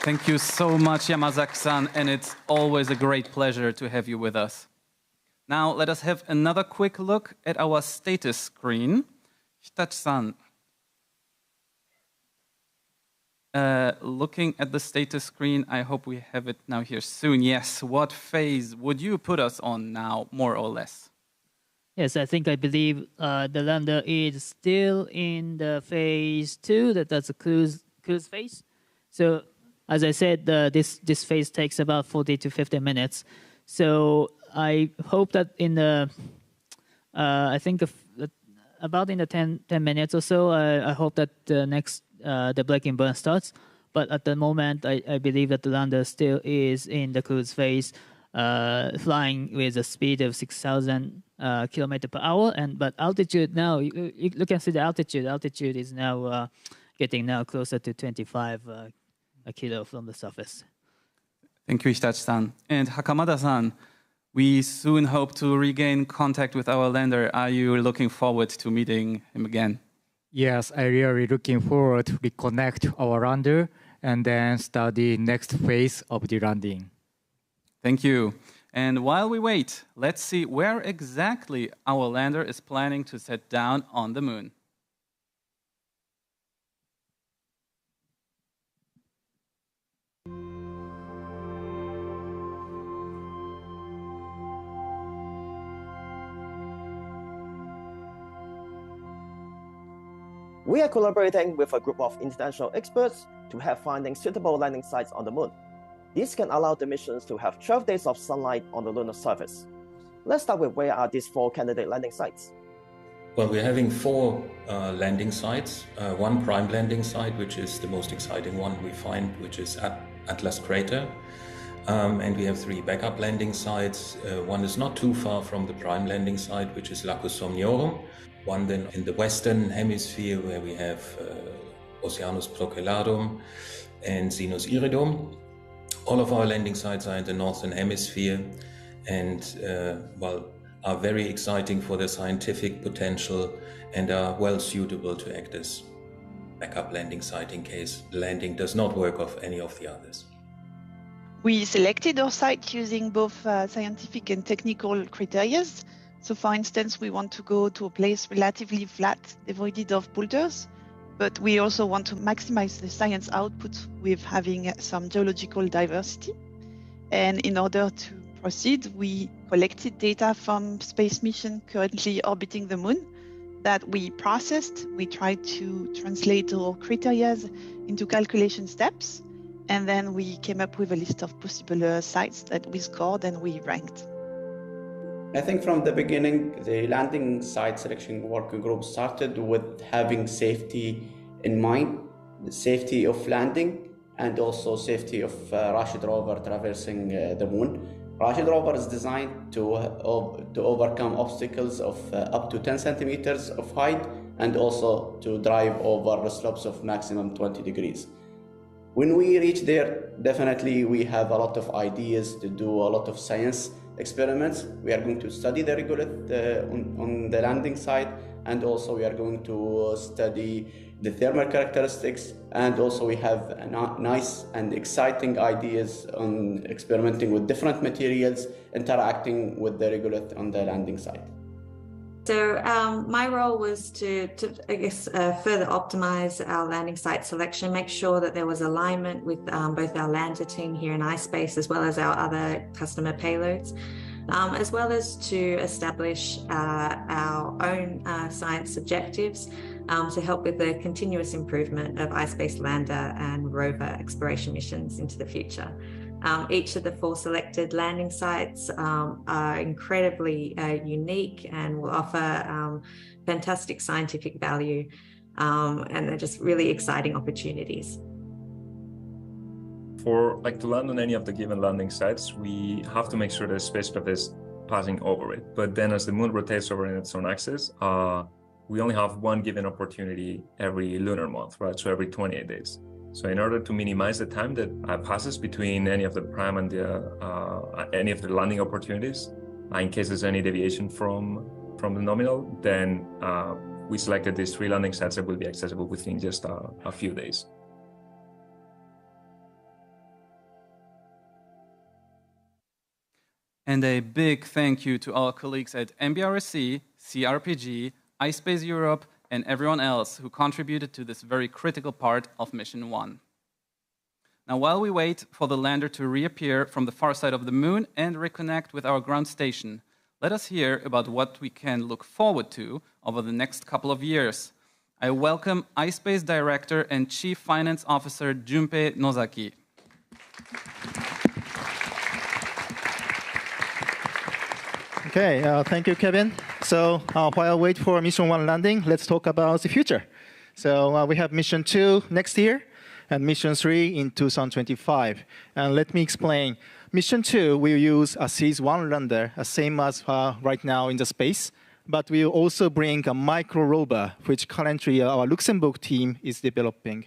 Thank you so much, Yamazaki-san, and it's always a great pleasure to have you with us. Now, let us have another quick look at our status screen. Hitachi-san. looking at the status screen, I hope we have it now here soon. Yes, what phase would you put us on now, more or less? Yes, I believe the lander is still in the phase 2, that's a cruise phase. So, as I said, this phase takes about 40 to 50 minutes. So I hope that in the, about in the 10 minutes or so, I hope that the braking burn starts. But at the moment, I believe that the lander still is in the cruise phase, flying with a speed of 6,000 kilometers per hour. But altitude now, you can see the altitude. Altitude is now getting now closer to 25 kilo from the surface. Thank you, Hitachi-san. And Hakamada-san, we soon hope to regain contact with our lander. Are you looking forward to meeting him again? Yes, I really looking forward to reconnect our lander and then start the next phase of the landing. Thank you. And while we wait, let's see where exactly our lander is planning to set down on the moon. We are collaborating with a group of international experts to have finding suitable landing sites on the moon. This can allow the missions to have 12 days of sunlight on the lunar surface. Let's start with where are these 4 candidate landing sites? Well, we're having 4 landing sites. One prime landing site, which is the most exciting one we find, which is at Atlas Crater. And we have 3 backup landing sites. One is not too far from the prime landing site, which is Lacus Somniorum. One then in the western hemisphere, where we have Oceanus Procellarum and Sinus Iridum. All of our landing sites are in the northern hemisphere and are very exciting for their scientific potential and are well suitable to act as backup landing site in case the landing does not work of any of the others. We selected our site using both scientific and technical criteria. So for instance, we want to go to a place relatively flat, devoid of boulders, but we also want to maximize the science output with having some geological diversity. And in order to proceed, we collected data from space mission currently orbiting the moon that we processed. We tried to translate our criteria into calculation steps, and then we came up with a list of possible sites that we scored and we ranked. I think from the beginning, the landing site selection working group started with having safety in mind, the safety of landing and also safety of Rashid rover traversing the moon. Rashid rover is designed to overcome obstacles of up to 10 centimeters of height and also to drive over the slopes of maximum 20 degrees. When we reach there, definitely we have a lot of ideas to do a lot of science experiments. We are going to study the regolith on the landing site, and also we are going to study the thermal characteristics, and also we have nice and exciting ideas on experimenting with different materials interacting with the regolith on the landing site. So my role was to further optimize our landing site selection, make sure that there was alignment with both our lander team here in iSpace as well as our other customer payloads, as well as to establish our own science objectives to help with the continuous improvement of iSpace lander and rover exploration missions into the future. Each of the 4 selected landing sites are incredibly unique and will offer fantastic scientific value, and they're just really exciting opportunities. To land on any of the given landing sites, we have to make sure the spacecraft is passing over it. But then as the moon rotates over in its own axis, we only have one given opportunity every lunar month, right? So every 28 days. So in order to minimize the time that passes between any of the prime and any of the landing opportunities, in case there's any deviation from the nominal, then we selected these 3 landing sites that will be accessible within just a few days. And a big thank you to our colleagues at MBRSC, CRPG, iSpace Europe, and everyone else who contributed to this very critical part of Mission 1. Now, while we wait for the lander to reappear from the far side of the moon and reconnect with our ground station, let us hear about what we can look forward to over the next couple of years. I welcome iSpace Director and Chief Finance Officer Junpei Nozaki. Okay, thank you, Kevin. So while I wait for Mission 1 landing, let's talk about the future. So we have Mission 2 next year and Mission 3 in 2025. And let me explain. Mission 2 will use a Series 1 lander, same as right now in the space, but we'll also bring a micro rover, which currently our Luxembourg team is developing.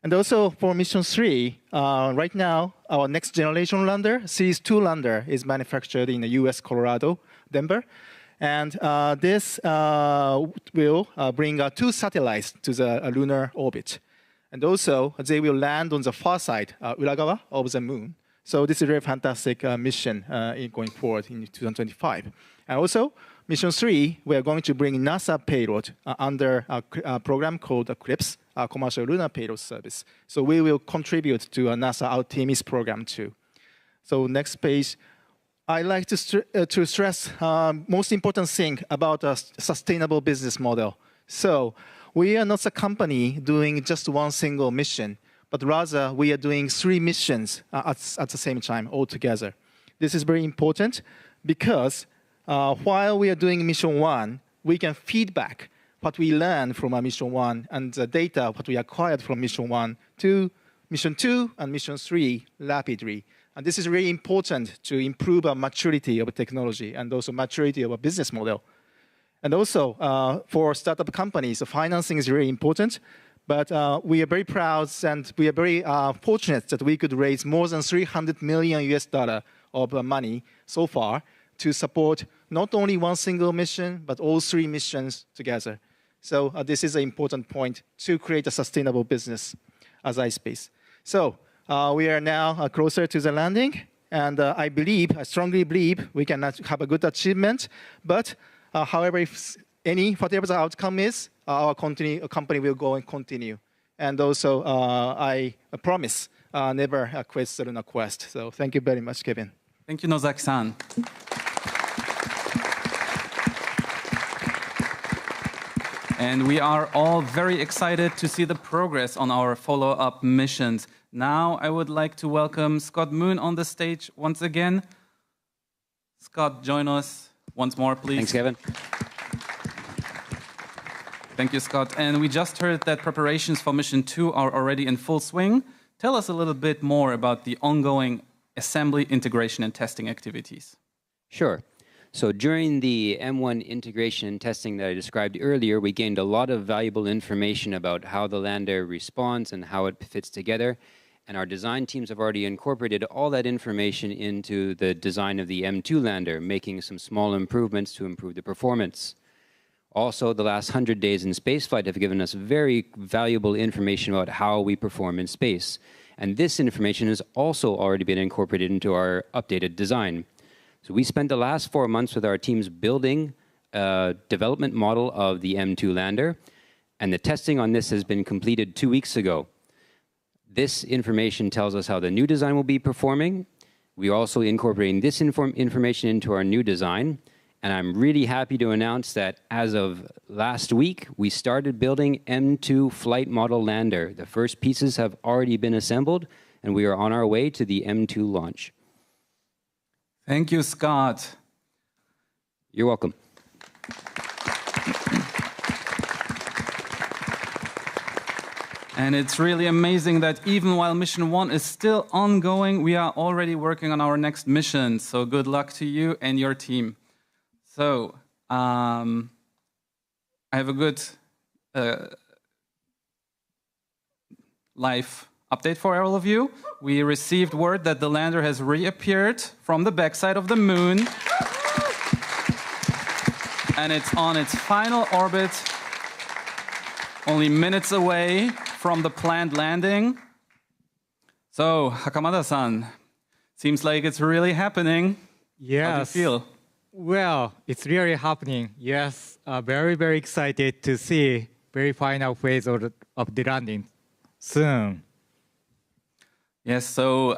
And also for Mission 3, right now, our next generation lander, Series 2 lander, is manufactured in the US, Colorado, Denver. And this will bring 2 satellites to the lunar orbit. And also, they will land on the far side, Uragawa, of the moon. So this is a very fantastic mission going forward in 2025. And also, Mission 3, we are going to bring NASA payload under a program called CRIPS, Commercial Lunar Payload Service. So we will contribute to a NASA Artemis program too. So next page. I like to stress most important thing about a sustainable business model. So we are not a company doing just one single mission, but rather we are doing 3 missions at the same time altogether. This is very important because while we are doing Mission 1, we can feedback what we learned from our Mission 1 and the data what we acquired from Mission 1 to Mission 2 and Mission 3 rapidly. And this is really important to improve our maturity of technology and also maturity of a business model. And also for startup companies, the financing is really important. But we are very proud and we are very fortunate that we could raise more than $300 million of money so far to support not only one single mission, but all 3 missions together. So this is an important point to create a sustainable business as iSpace. So we are now closer to the landing. And I strongly believe we can have a good achievement. But however, whatever the outcome is, our company will go and continue. And also, I promise never quit the Lunar Quest. So thank you very much, Kevin. Thank you, Nozaki-san. And we are all very excited to see the progress on our follow-up missions. Now, I would like to welcome Scott Moon on the stage once again. Scott, join us once more, please. Thanks, Kevin. Thank you, Scott. And we just heard that preparations for Mission 2 are already in full swing. Tell us a little bit more about the ongoing assembly, integration, and testing activities. Sure. So during the M1 integration and testing that I described earlier, we gained a lot of valuable information about how the lander responds and how it fits together. And our design teams have already incorporated all that information into the design of the M2 lander, making some small improvements to improve the performance. Also, the last 100 days in spaceflight have given us very valuable information about how we perform in space. And this information has also already been incorporated into our updated design. So we spent the last 4 months with our teams building a development model of the M2 lander, and the testing on this has been completed 2 weeks ago. This information tells us how the new design will be performing. We are also incorporating this information into our new design, and I'm really happy to announce that as of last week, we started building M2 flight model lander. The first pieces have already been assembled, and we are on our way to the M2 launch. Thank you, Scott. You're welcome. And it's really amazing that even while Mission 1 is still ongoing, we are already working on our next mission. So good luck to you and your team. So I have a good live update for all of you. We received word that the lander has reappeared from the backside of the moon. And it's on its final orbit, only minutes away from the planned landing. So, Hakamada-san, seems like it's really happening. Yes. How do you feel? Well, it's really happening. Yes, very, very excited to see very final phase of the landing soon. Yes, so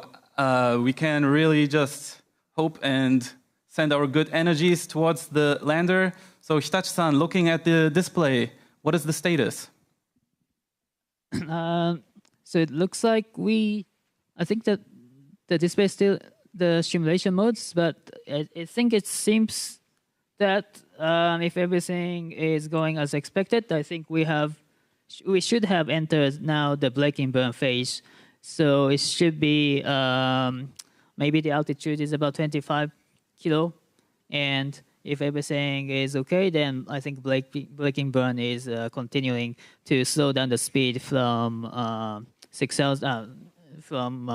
we can really just hope and send our good energies towards the lander. So Hitachi-san, looking at the display, what is the status? So it looks like I think that the display is still the simulation modes, but I think it seems that if everything is going as expected, I think we should have entered now the braking burn phase. So it should be maybe the altitude is about 25 kilo, and if everything is okay, then I think braking burn is continuing to slow down the speed from 6,000 from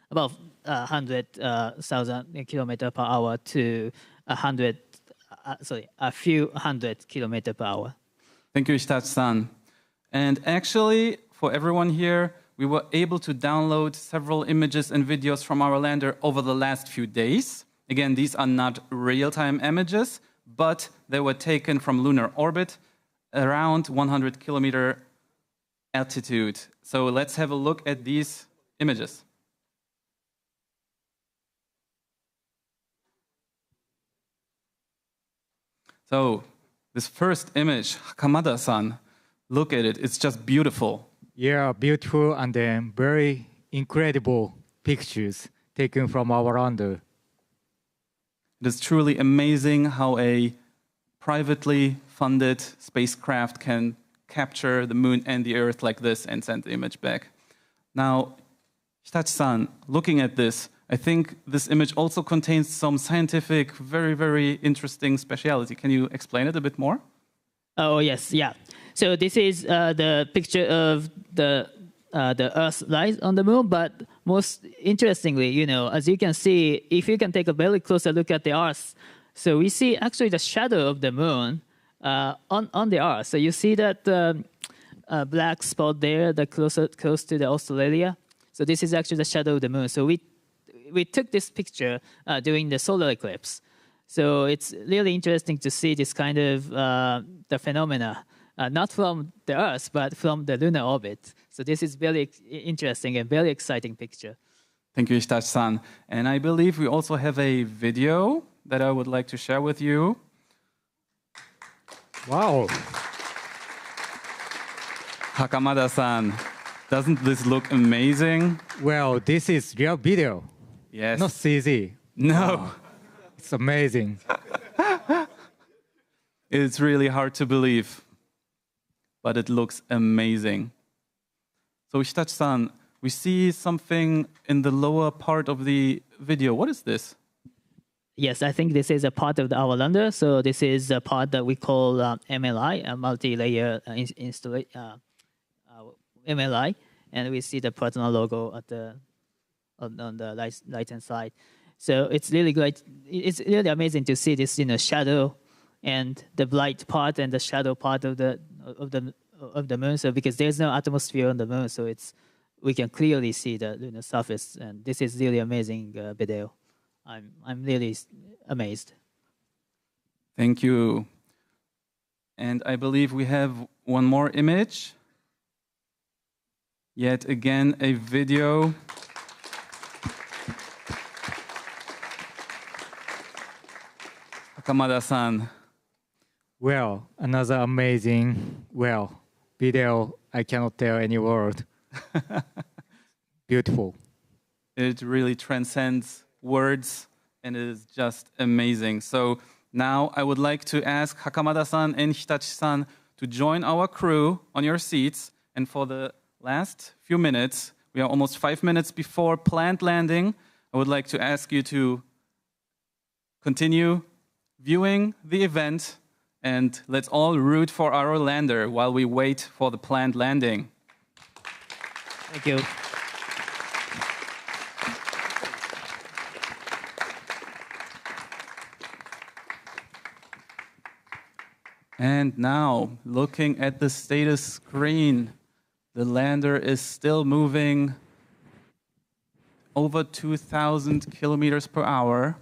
about 100,000 kilometer per hour to a few hundred kilometer per hour. Thank you, Hitachi-san. And actually, for everyone here, we were able to download several images and videos from our lander over the last few days. Again, these are not real-time images, but they were taken from lunar orbit around 100 kilometer altitude. So let's have a look at these images. So this first image, Hakamada-san, look at it. It's just beautiful. Yeah, beautiful and then very incredible pictures taken from our lander. It is truly amazing how a privately funded spacecraft can capture the moon and the Earth like this and send the image back. Now, Hitachi-san, looking at this, I think this image also contains some scientific, very, very interesting speciality. Can you explain it a bit more? Oh, yes, yeah. So this is the picture of the Earth lies on the moon, but most interestingly, as you can see, if you can take a very closer look at the Earth, so we see actually the shadow of the moon on the Earth. So you see that black spot there, the close to the Australia. So this is actually the shadow of the moon. So we took this picture during the solar eclipse. So it's really interesting to see this kind of the phenomena, not from the Earth, but from the lunar orbit. So this is very interesting and very exciting picture. Thank you, Hitachi-san. And I believe we also have a video that I would like to share with you. Wow. Hakamada-san, doesn't this look amazing? Well, this is real video. Yes. Not CG. No. It's amazing. It's really hard to believe, but it looks amazing. So Hitachi-san, we see something in the lower part of the video. What is this? Yes, I think this is a part of our lander. So this is a part that we call MLI, a multi-layer MLI, and we see the partner logo at on the right-hand side. So it's really great. It's really amazing to see this, shadow and the bright part and the shadow part of the moon. So because there's no atmosphere on the moon, so we can clearly see the lunar surface. And this is really amazing video. I'm really amazed. Thank you. And I believe we have one more image. Yet again, a video. Hakamada-san. Well, another amazing, video. I cannot tell any word. Beautiful. It really transcends words and it is just amazing. So now I would like to ask Hakamada-san and Hitachi-san to join our crew on your seats. And for the last few minutes, we are almost 5 minutes before planned landing, I would like to ask you to continue viewing the event and let's all root for our lander while we wait for the planned landing. Thank you. And now, looking at the status screen, the lander is still moving over 2,000 kilometers per hour.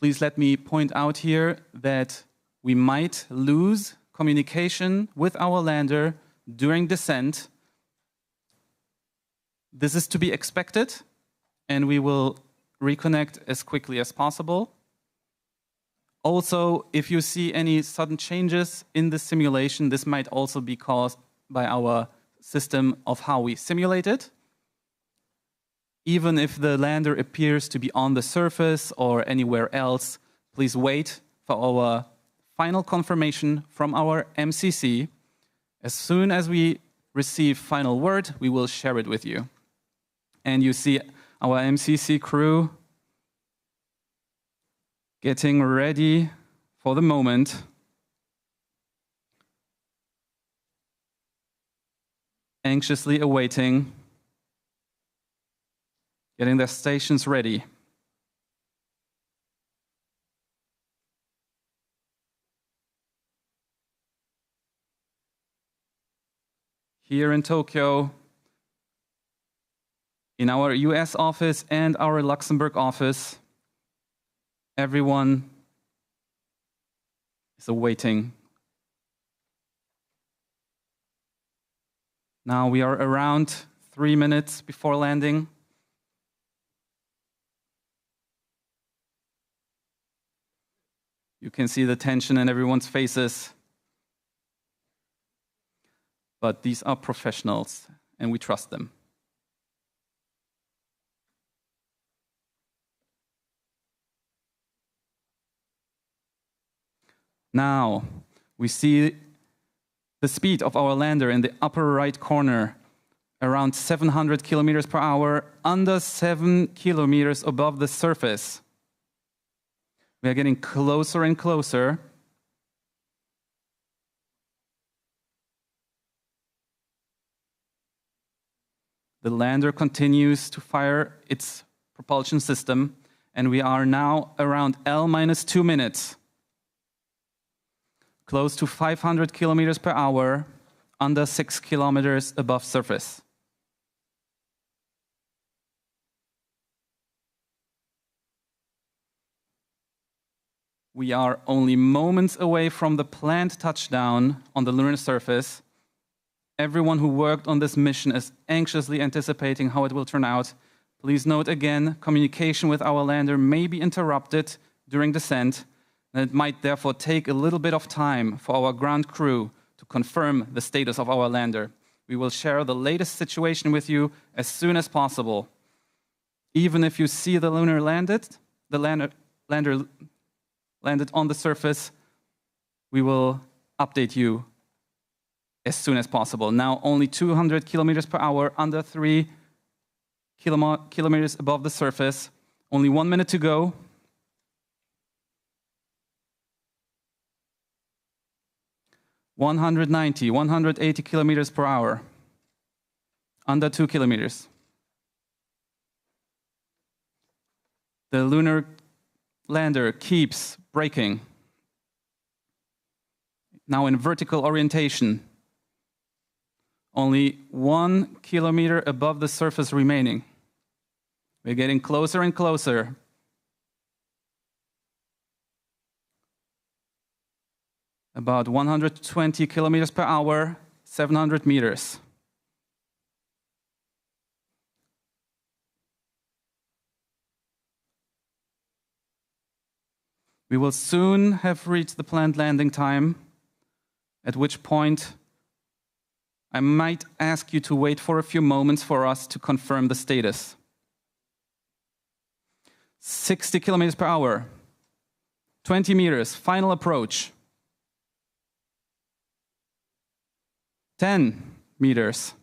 Please let me point out here that we might lose communication with our lander during descent. This is to be expected, and we will reconnect as quickly as possible. Also, if you see any sudden changes in the simulation, this might also be caused by our system of how we simulate it. Even if the lander appears to be on the surface or anywhere else, please wait for our final confirmation from our MCC. As soon as we receive final word, we will share it with you. And you see our MCC crew getting ready for the moment. Anxiously awaiting, getting their stations ready. Here in Tokyo, in our US office and our Luxembourg office, everyone is awaiting. Now we are around 3 minutes before landing. You can see the tension in everyone's faces. But these are professionals, and we trust them. Now, we see the speed of our lander in the upper right corner, around 700 kilometers per hour, under 7 kilometers above the surface. We are getting closer and closer. The lander continues to fire its propulsion system, and we are now around L-2 minutes. Close to 500 kilometers per hour, under 6 kilometers above surface. We are only moments away from the planned touchdown on the lunar surface. Everyone who worked on this mission is anxiously anticipating how it will turn out. Please note again, communication with our lander may be interrupted during descent, and it might therefore take a little bit of time for our ground crew to confirm the status of our lander. We will share the latest situation with you as soon as possible. Even if you see the lander landed on the surface, we will update you as soon as possible. Now only 200 kilometers per hour, under 3 kilometers above the surface. Only 1 minute to go. (190, 180 kilometers per hour), under 2 kilometers. The lunar lander keeps braking. Now in vertical orientation. Only 1 kilometer above the surface remaining. We're getting closer and closer. About 120 kilometers per hour, 700 meters. We will soon have reached the planned landing time, at which point I might ask you to wait for a few moments for us to confirm the status. 60 kilometers per hour, 20 meters, final approach. 10 meters.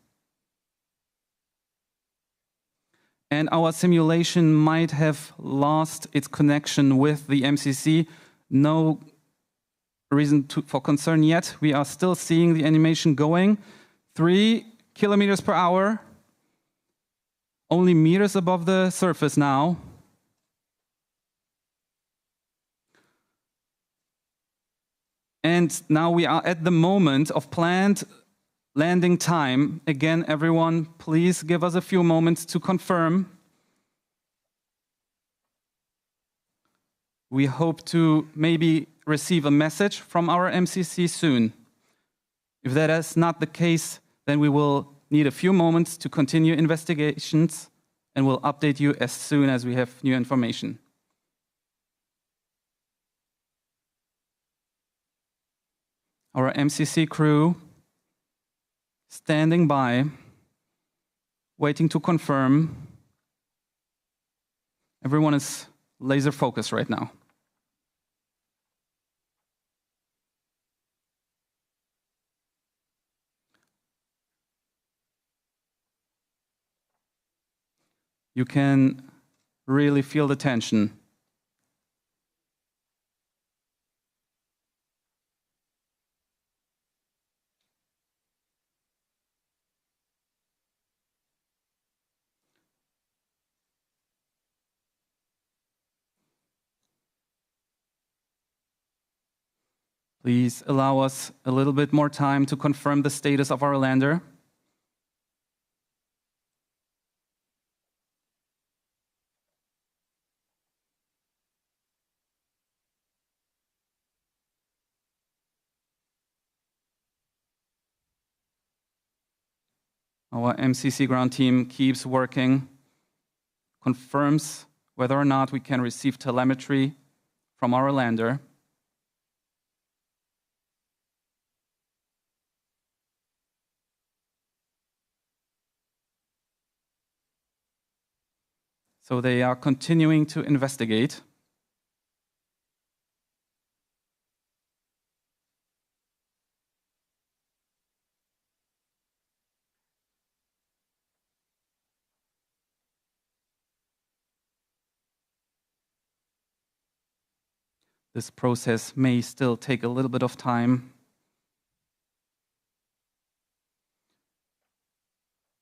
And our simulation might have lost its connection with the MCC. No reason for concern yet. We are still seeing the animation going. 3 kilometers per hour. Only meters above the surface now. And now we are at the moment of planned landing time. Again, everyone, please give us a few moments to confirm. We hope to maybe receive a message from our MCC soon. If that is not the case, then we will need a few moments to continue investigations and we'll update you as soon as we have new information. Our MCC crew standing by, waiting to confirm. Everyone is laser focused right now. You can really feel the tension. Please allow us a little bit more time to confirm the status of our lander. Our MCC ground team keeps working, confirms whether or not we can receive telemetry from our lander. So they are continuing to investigate. This process may still take a little bit of time.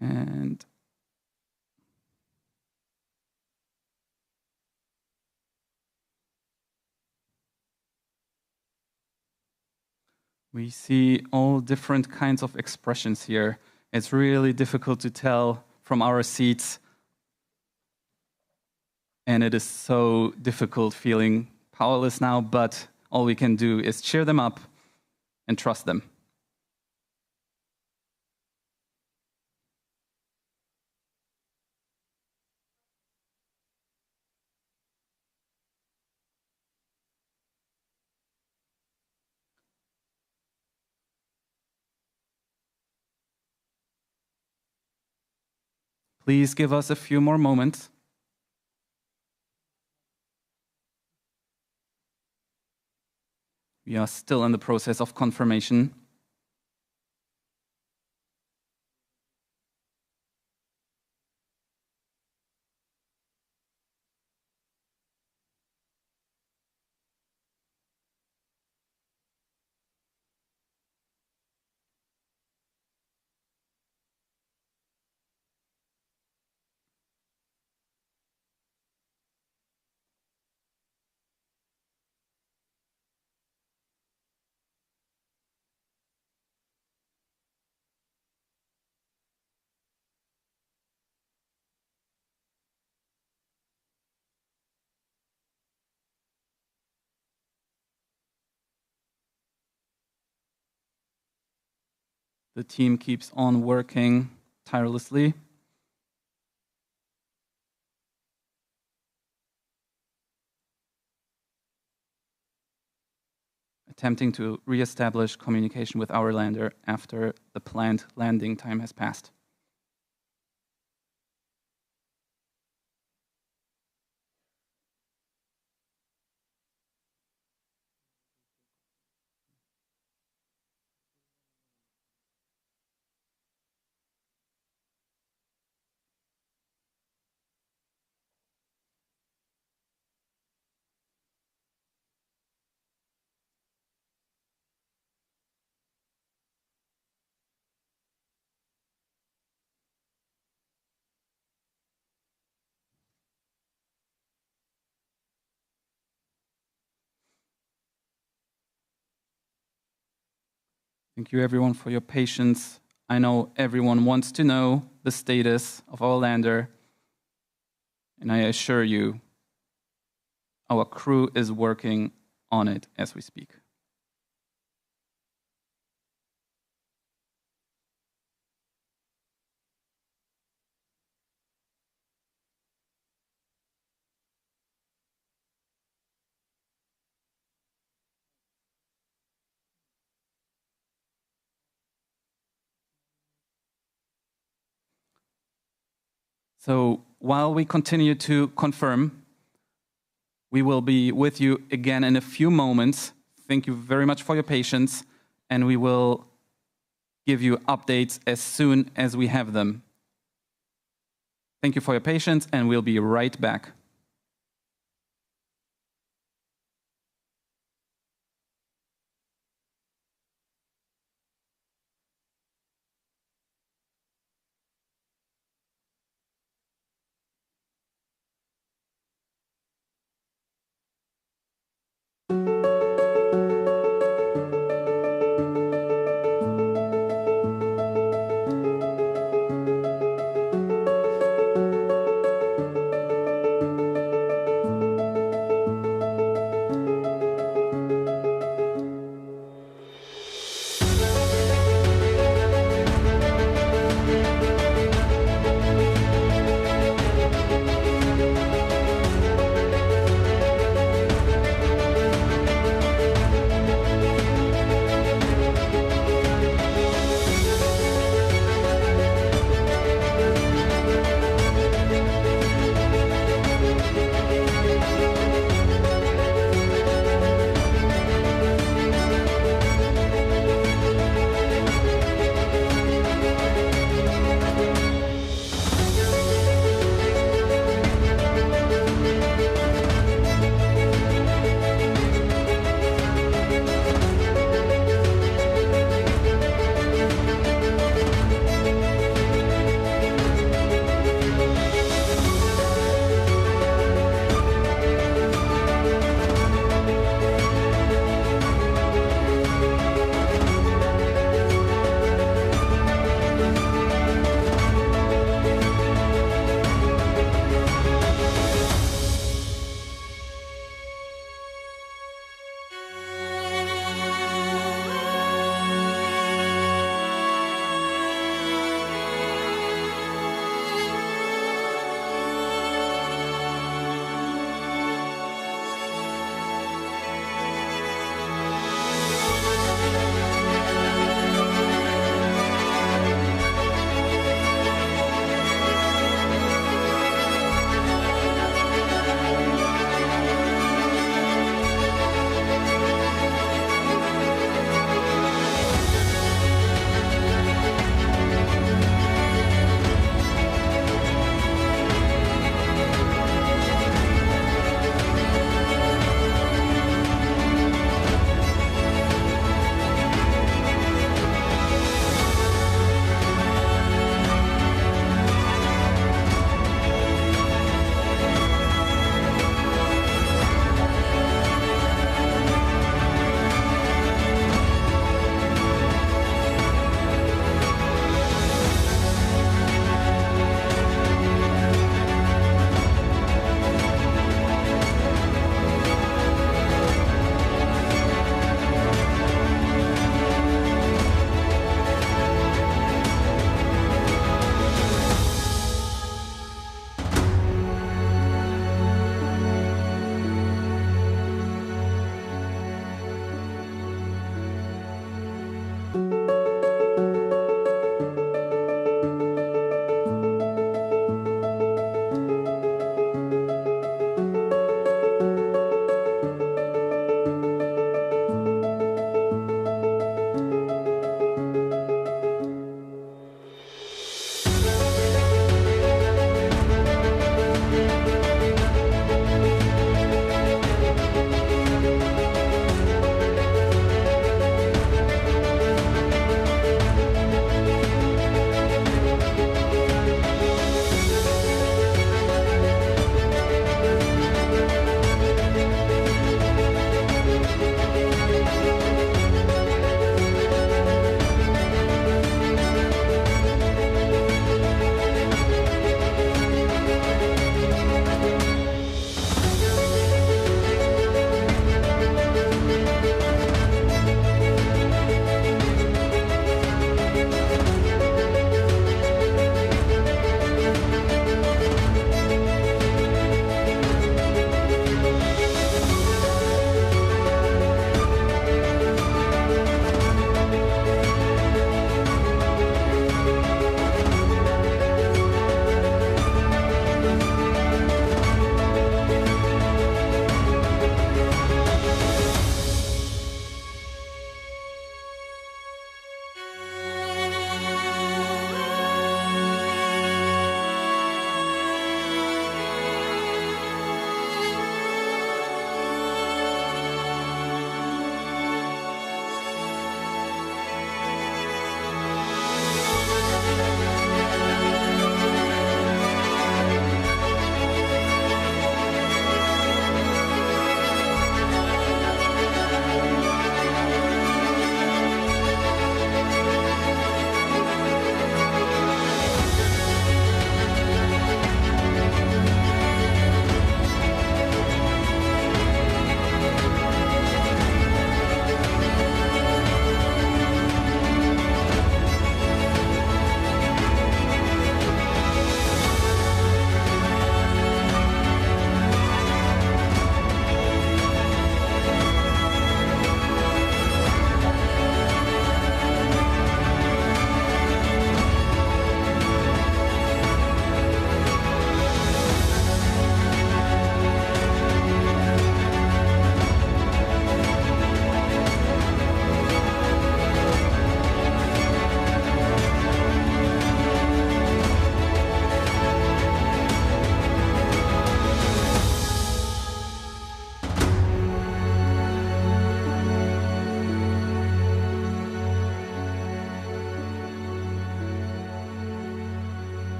And we see all different kinds of expressions here. It's really difficult to tell from our seats. And it is so difficult feeling powerless now, but all we can do is cheer them up and trust them. Please give us a few more moments. We are still in the process of confirmation. The team keeps on working tirelessly. Attempting to reestablish communication with our lander after the planned landing time has passed. Thank you everyone for your patience. I know everyone wants to know the status of our lander, and I assure you, our crew is working on it as we speak. So while we continue to confirm, we will be with you again in a few moments. Thank you very much for your patience, and we will give you updates as soon as we have them. Thank you for your patience, and we'll be right back.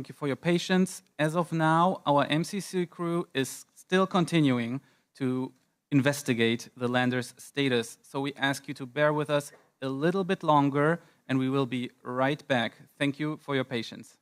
Thank you for your patience. As of now, our MCC crew is still continuing to investigate the lander's status. So we ask you to bear with us a little bit longer, and we will be right back. Thank you for your patience.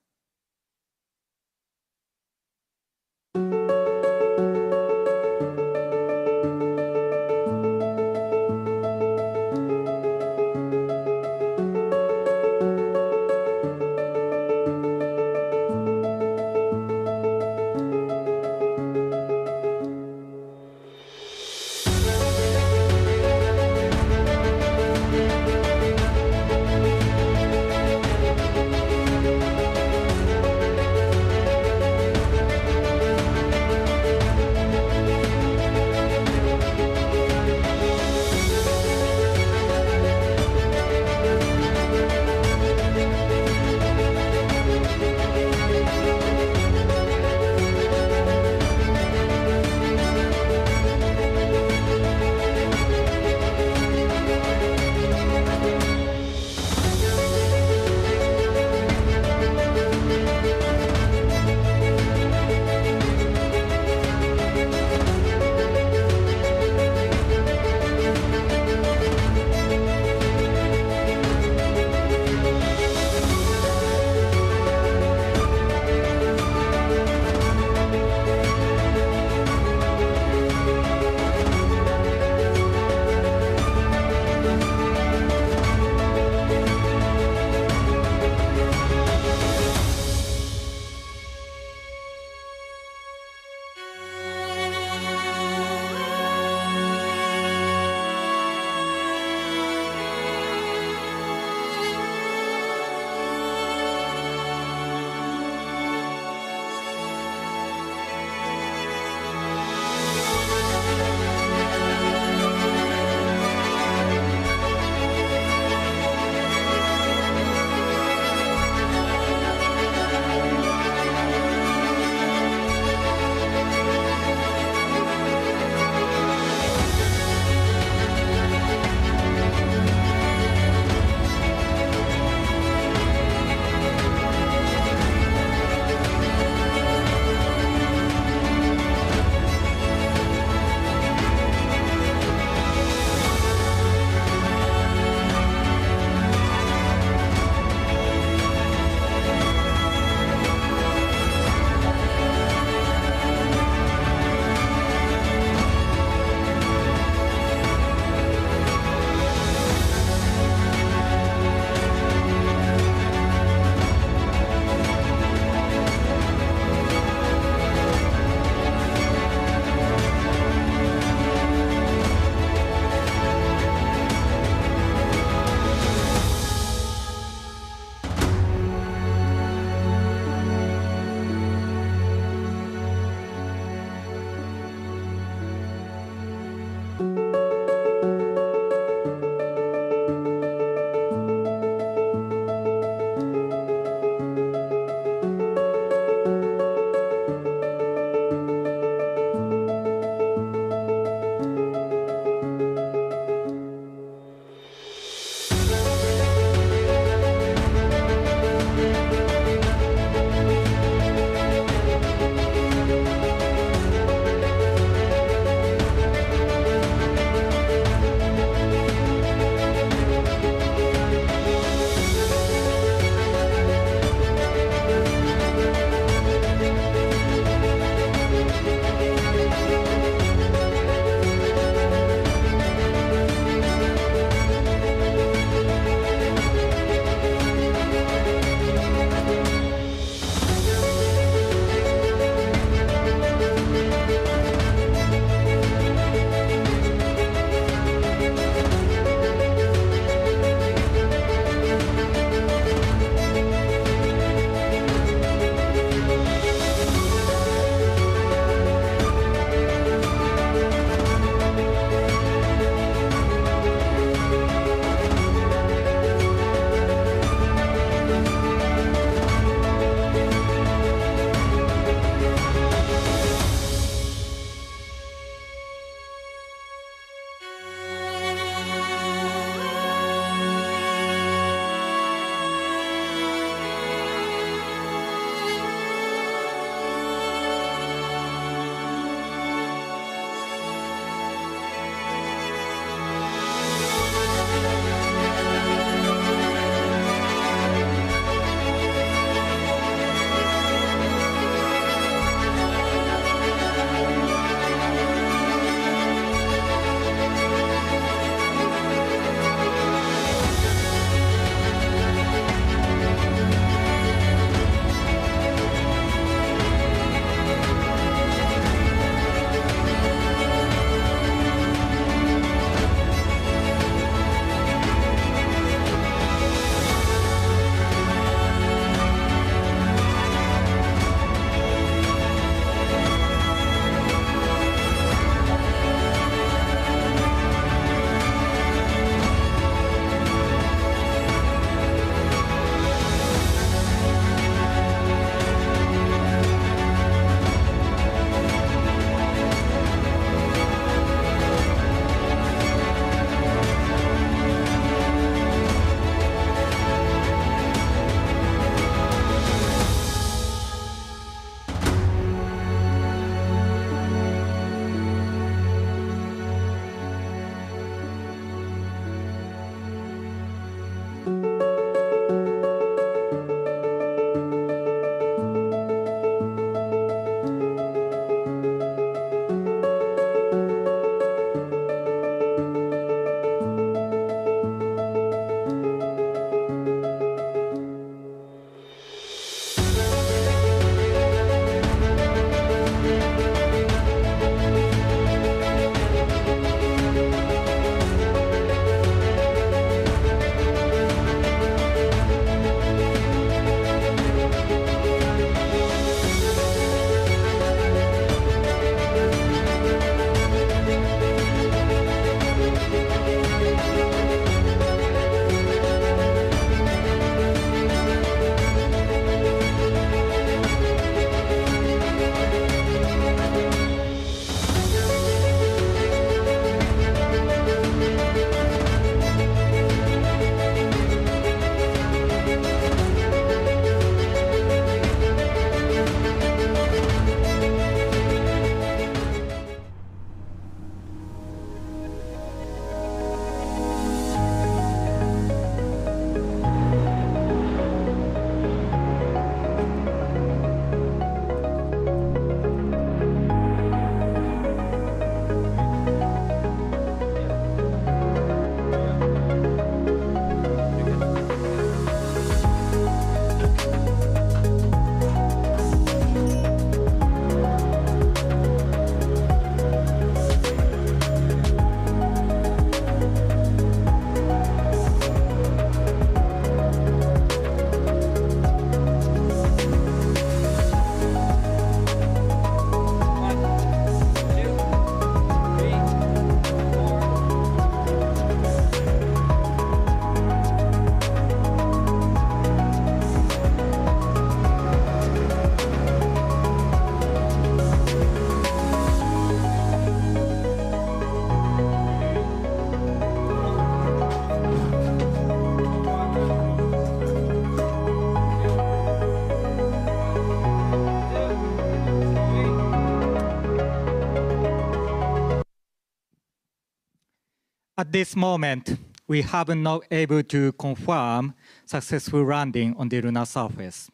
At this moment, we have not able to confirm successful landing on the lunar surface.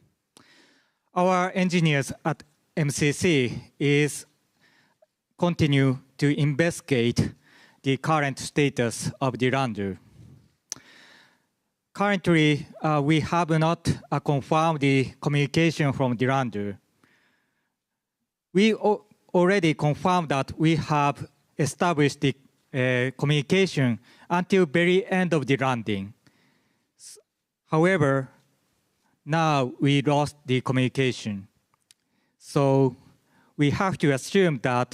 Our engineers at MCC is continue to investigate the current status of the lander. Currently, we have not confirmed the communication from the lander. We already confirmed that we have established the communication until very end of the landing. However, now we lost the communication. So we have to assume that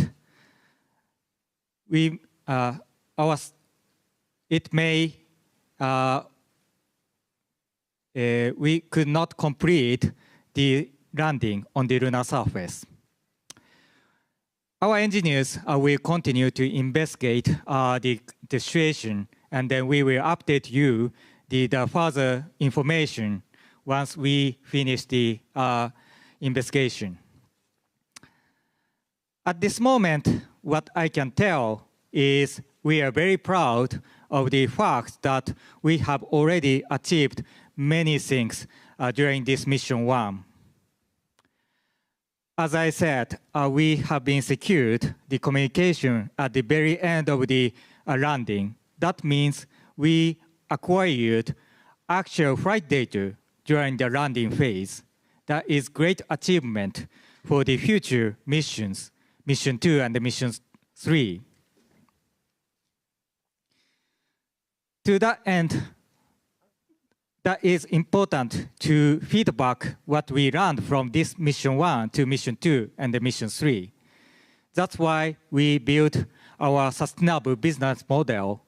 we could not complete the landing on the lunar surface. Our engineers will continue to investigate the situation, and then we will update you the further information once we finish the investigation. At this moment, what I can tell is we are very proud of the fact that we have already achieved many things during this mission 1. As I said, we have been secured the communication at the very end of the landing. That means we acquired actual flight data during the landing phase. That is great achievement for the future missions, Mission 2 and the Mission 3. To that end, that is important to feedback what we learned from this Mission 1 to Mission 2 and the Mission 3. That's why we built our sustainable business model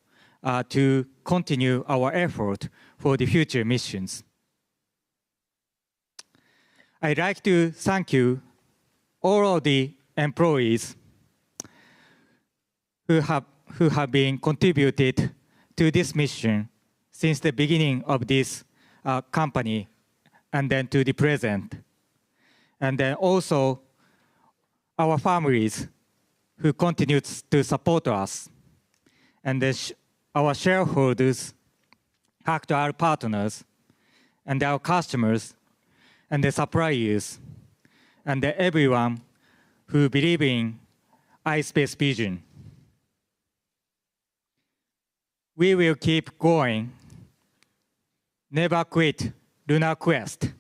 to continue our effort for the future missions. I'd like to thank you, all of the employees who have been contributed to this mission since the beginning of this company and then to the present. And then also our families who continue to support us. And then our shareholders, HAKUTO-R partners, and our customers, and the suppliers, and everyone who believe in iSpace vision. We will keep going. Never quit Lunar Quest.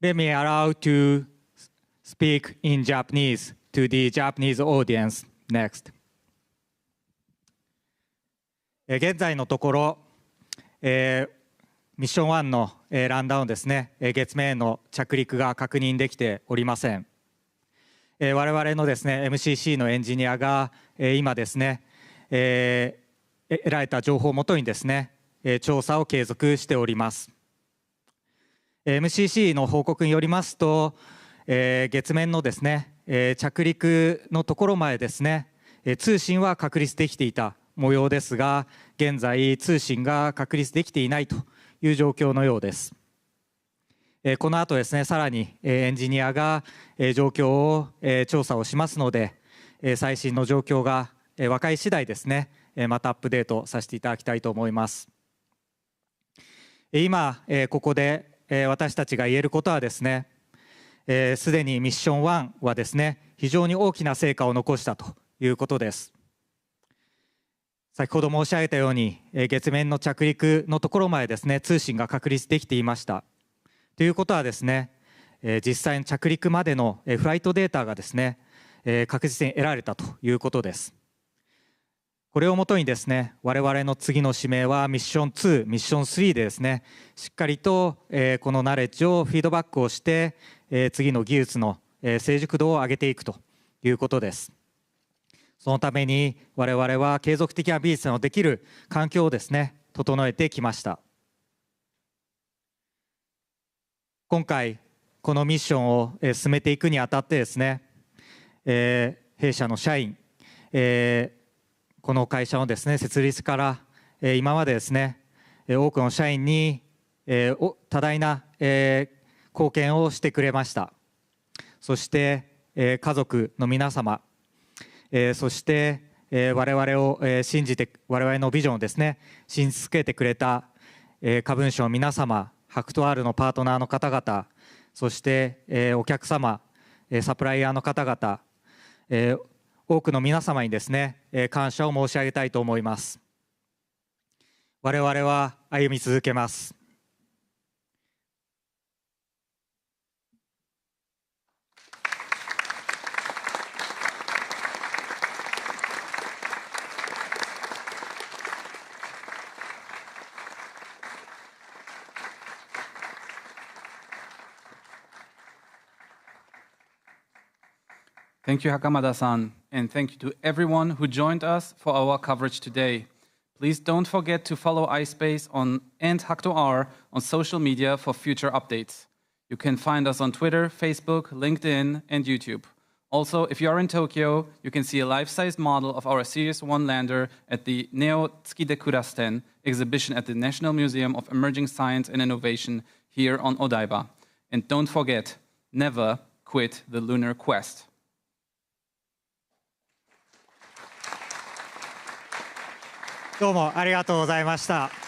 Let me allow to speak in Japanese to the Japanese audience next. 現在のところ、ミッション1のランダウンですね、月面への着陸が確認できておりません。我々のですね、MCC のエンジニアが今ですね、得られた情報をもとにですね、調査を継続しております。MCC の報告によりますと、月面のですね、着陸のところまでですね、通信は確立できていた模様ですが、現在通信が確立できていないという状況のようです。この後ですね、さらにエンジニアが状況を調査をしますので、最新の状況が分かり次第ですね、またアップデートさせていただきたいと思います。今ここで私たちが言えることはですね、すでにミッション1はですね、非常に大きな成果を残したということです。先ほど申し上げたように、月面の着陸のところまでですね、通信が確立できていました。ということはですね、実際の着陸までのフライトデータがですね、確実に得られたということです。これをもとにですね、我々の次の使命はミッション2、ミッション3でですね、しっかりとこのナレッジをフィードバックをして、次の技術の成熟度を上げていくということです。そのために我々は継続的なビジネスのできる環境をですね、整えてきました。今回このミッションを進めていくにあたってですね、弊社の社員、この会社のですね、設立から今までですね、多くの社員に多大な貢献をしてくれました。そして家族の皆様、そして我々を信じて、我々のビジョンをですね、信じ続けてくれた株主の皆様、HAKUTO-R のパートナーの方々、そしてお客様、サプライヤーの方々、多くの皆様にですね、感謝を申し上げたいと思います。我々は歩み続けます。Thank you, Hakamada-san, and thank you to everyone who joined us for our coverage today. Please don't forget to follow iSpace and HAKUTO-R on social media for future updates. You can find us on Twitter, Facebook, LinkedIn, and YouTube. Also, if you are in Tokyo, you can see a life-sized model of our Series 1 lander at the Neo Tsukide Kurasten exhibition at the National Museum of Emerging Science and Innovation here on Odaiba. And don't forget, never quit the lunar quest. どうもありがとうございました。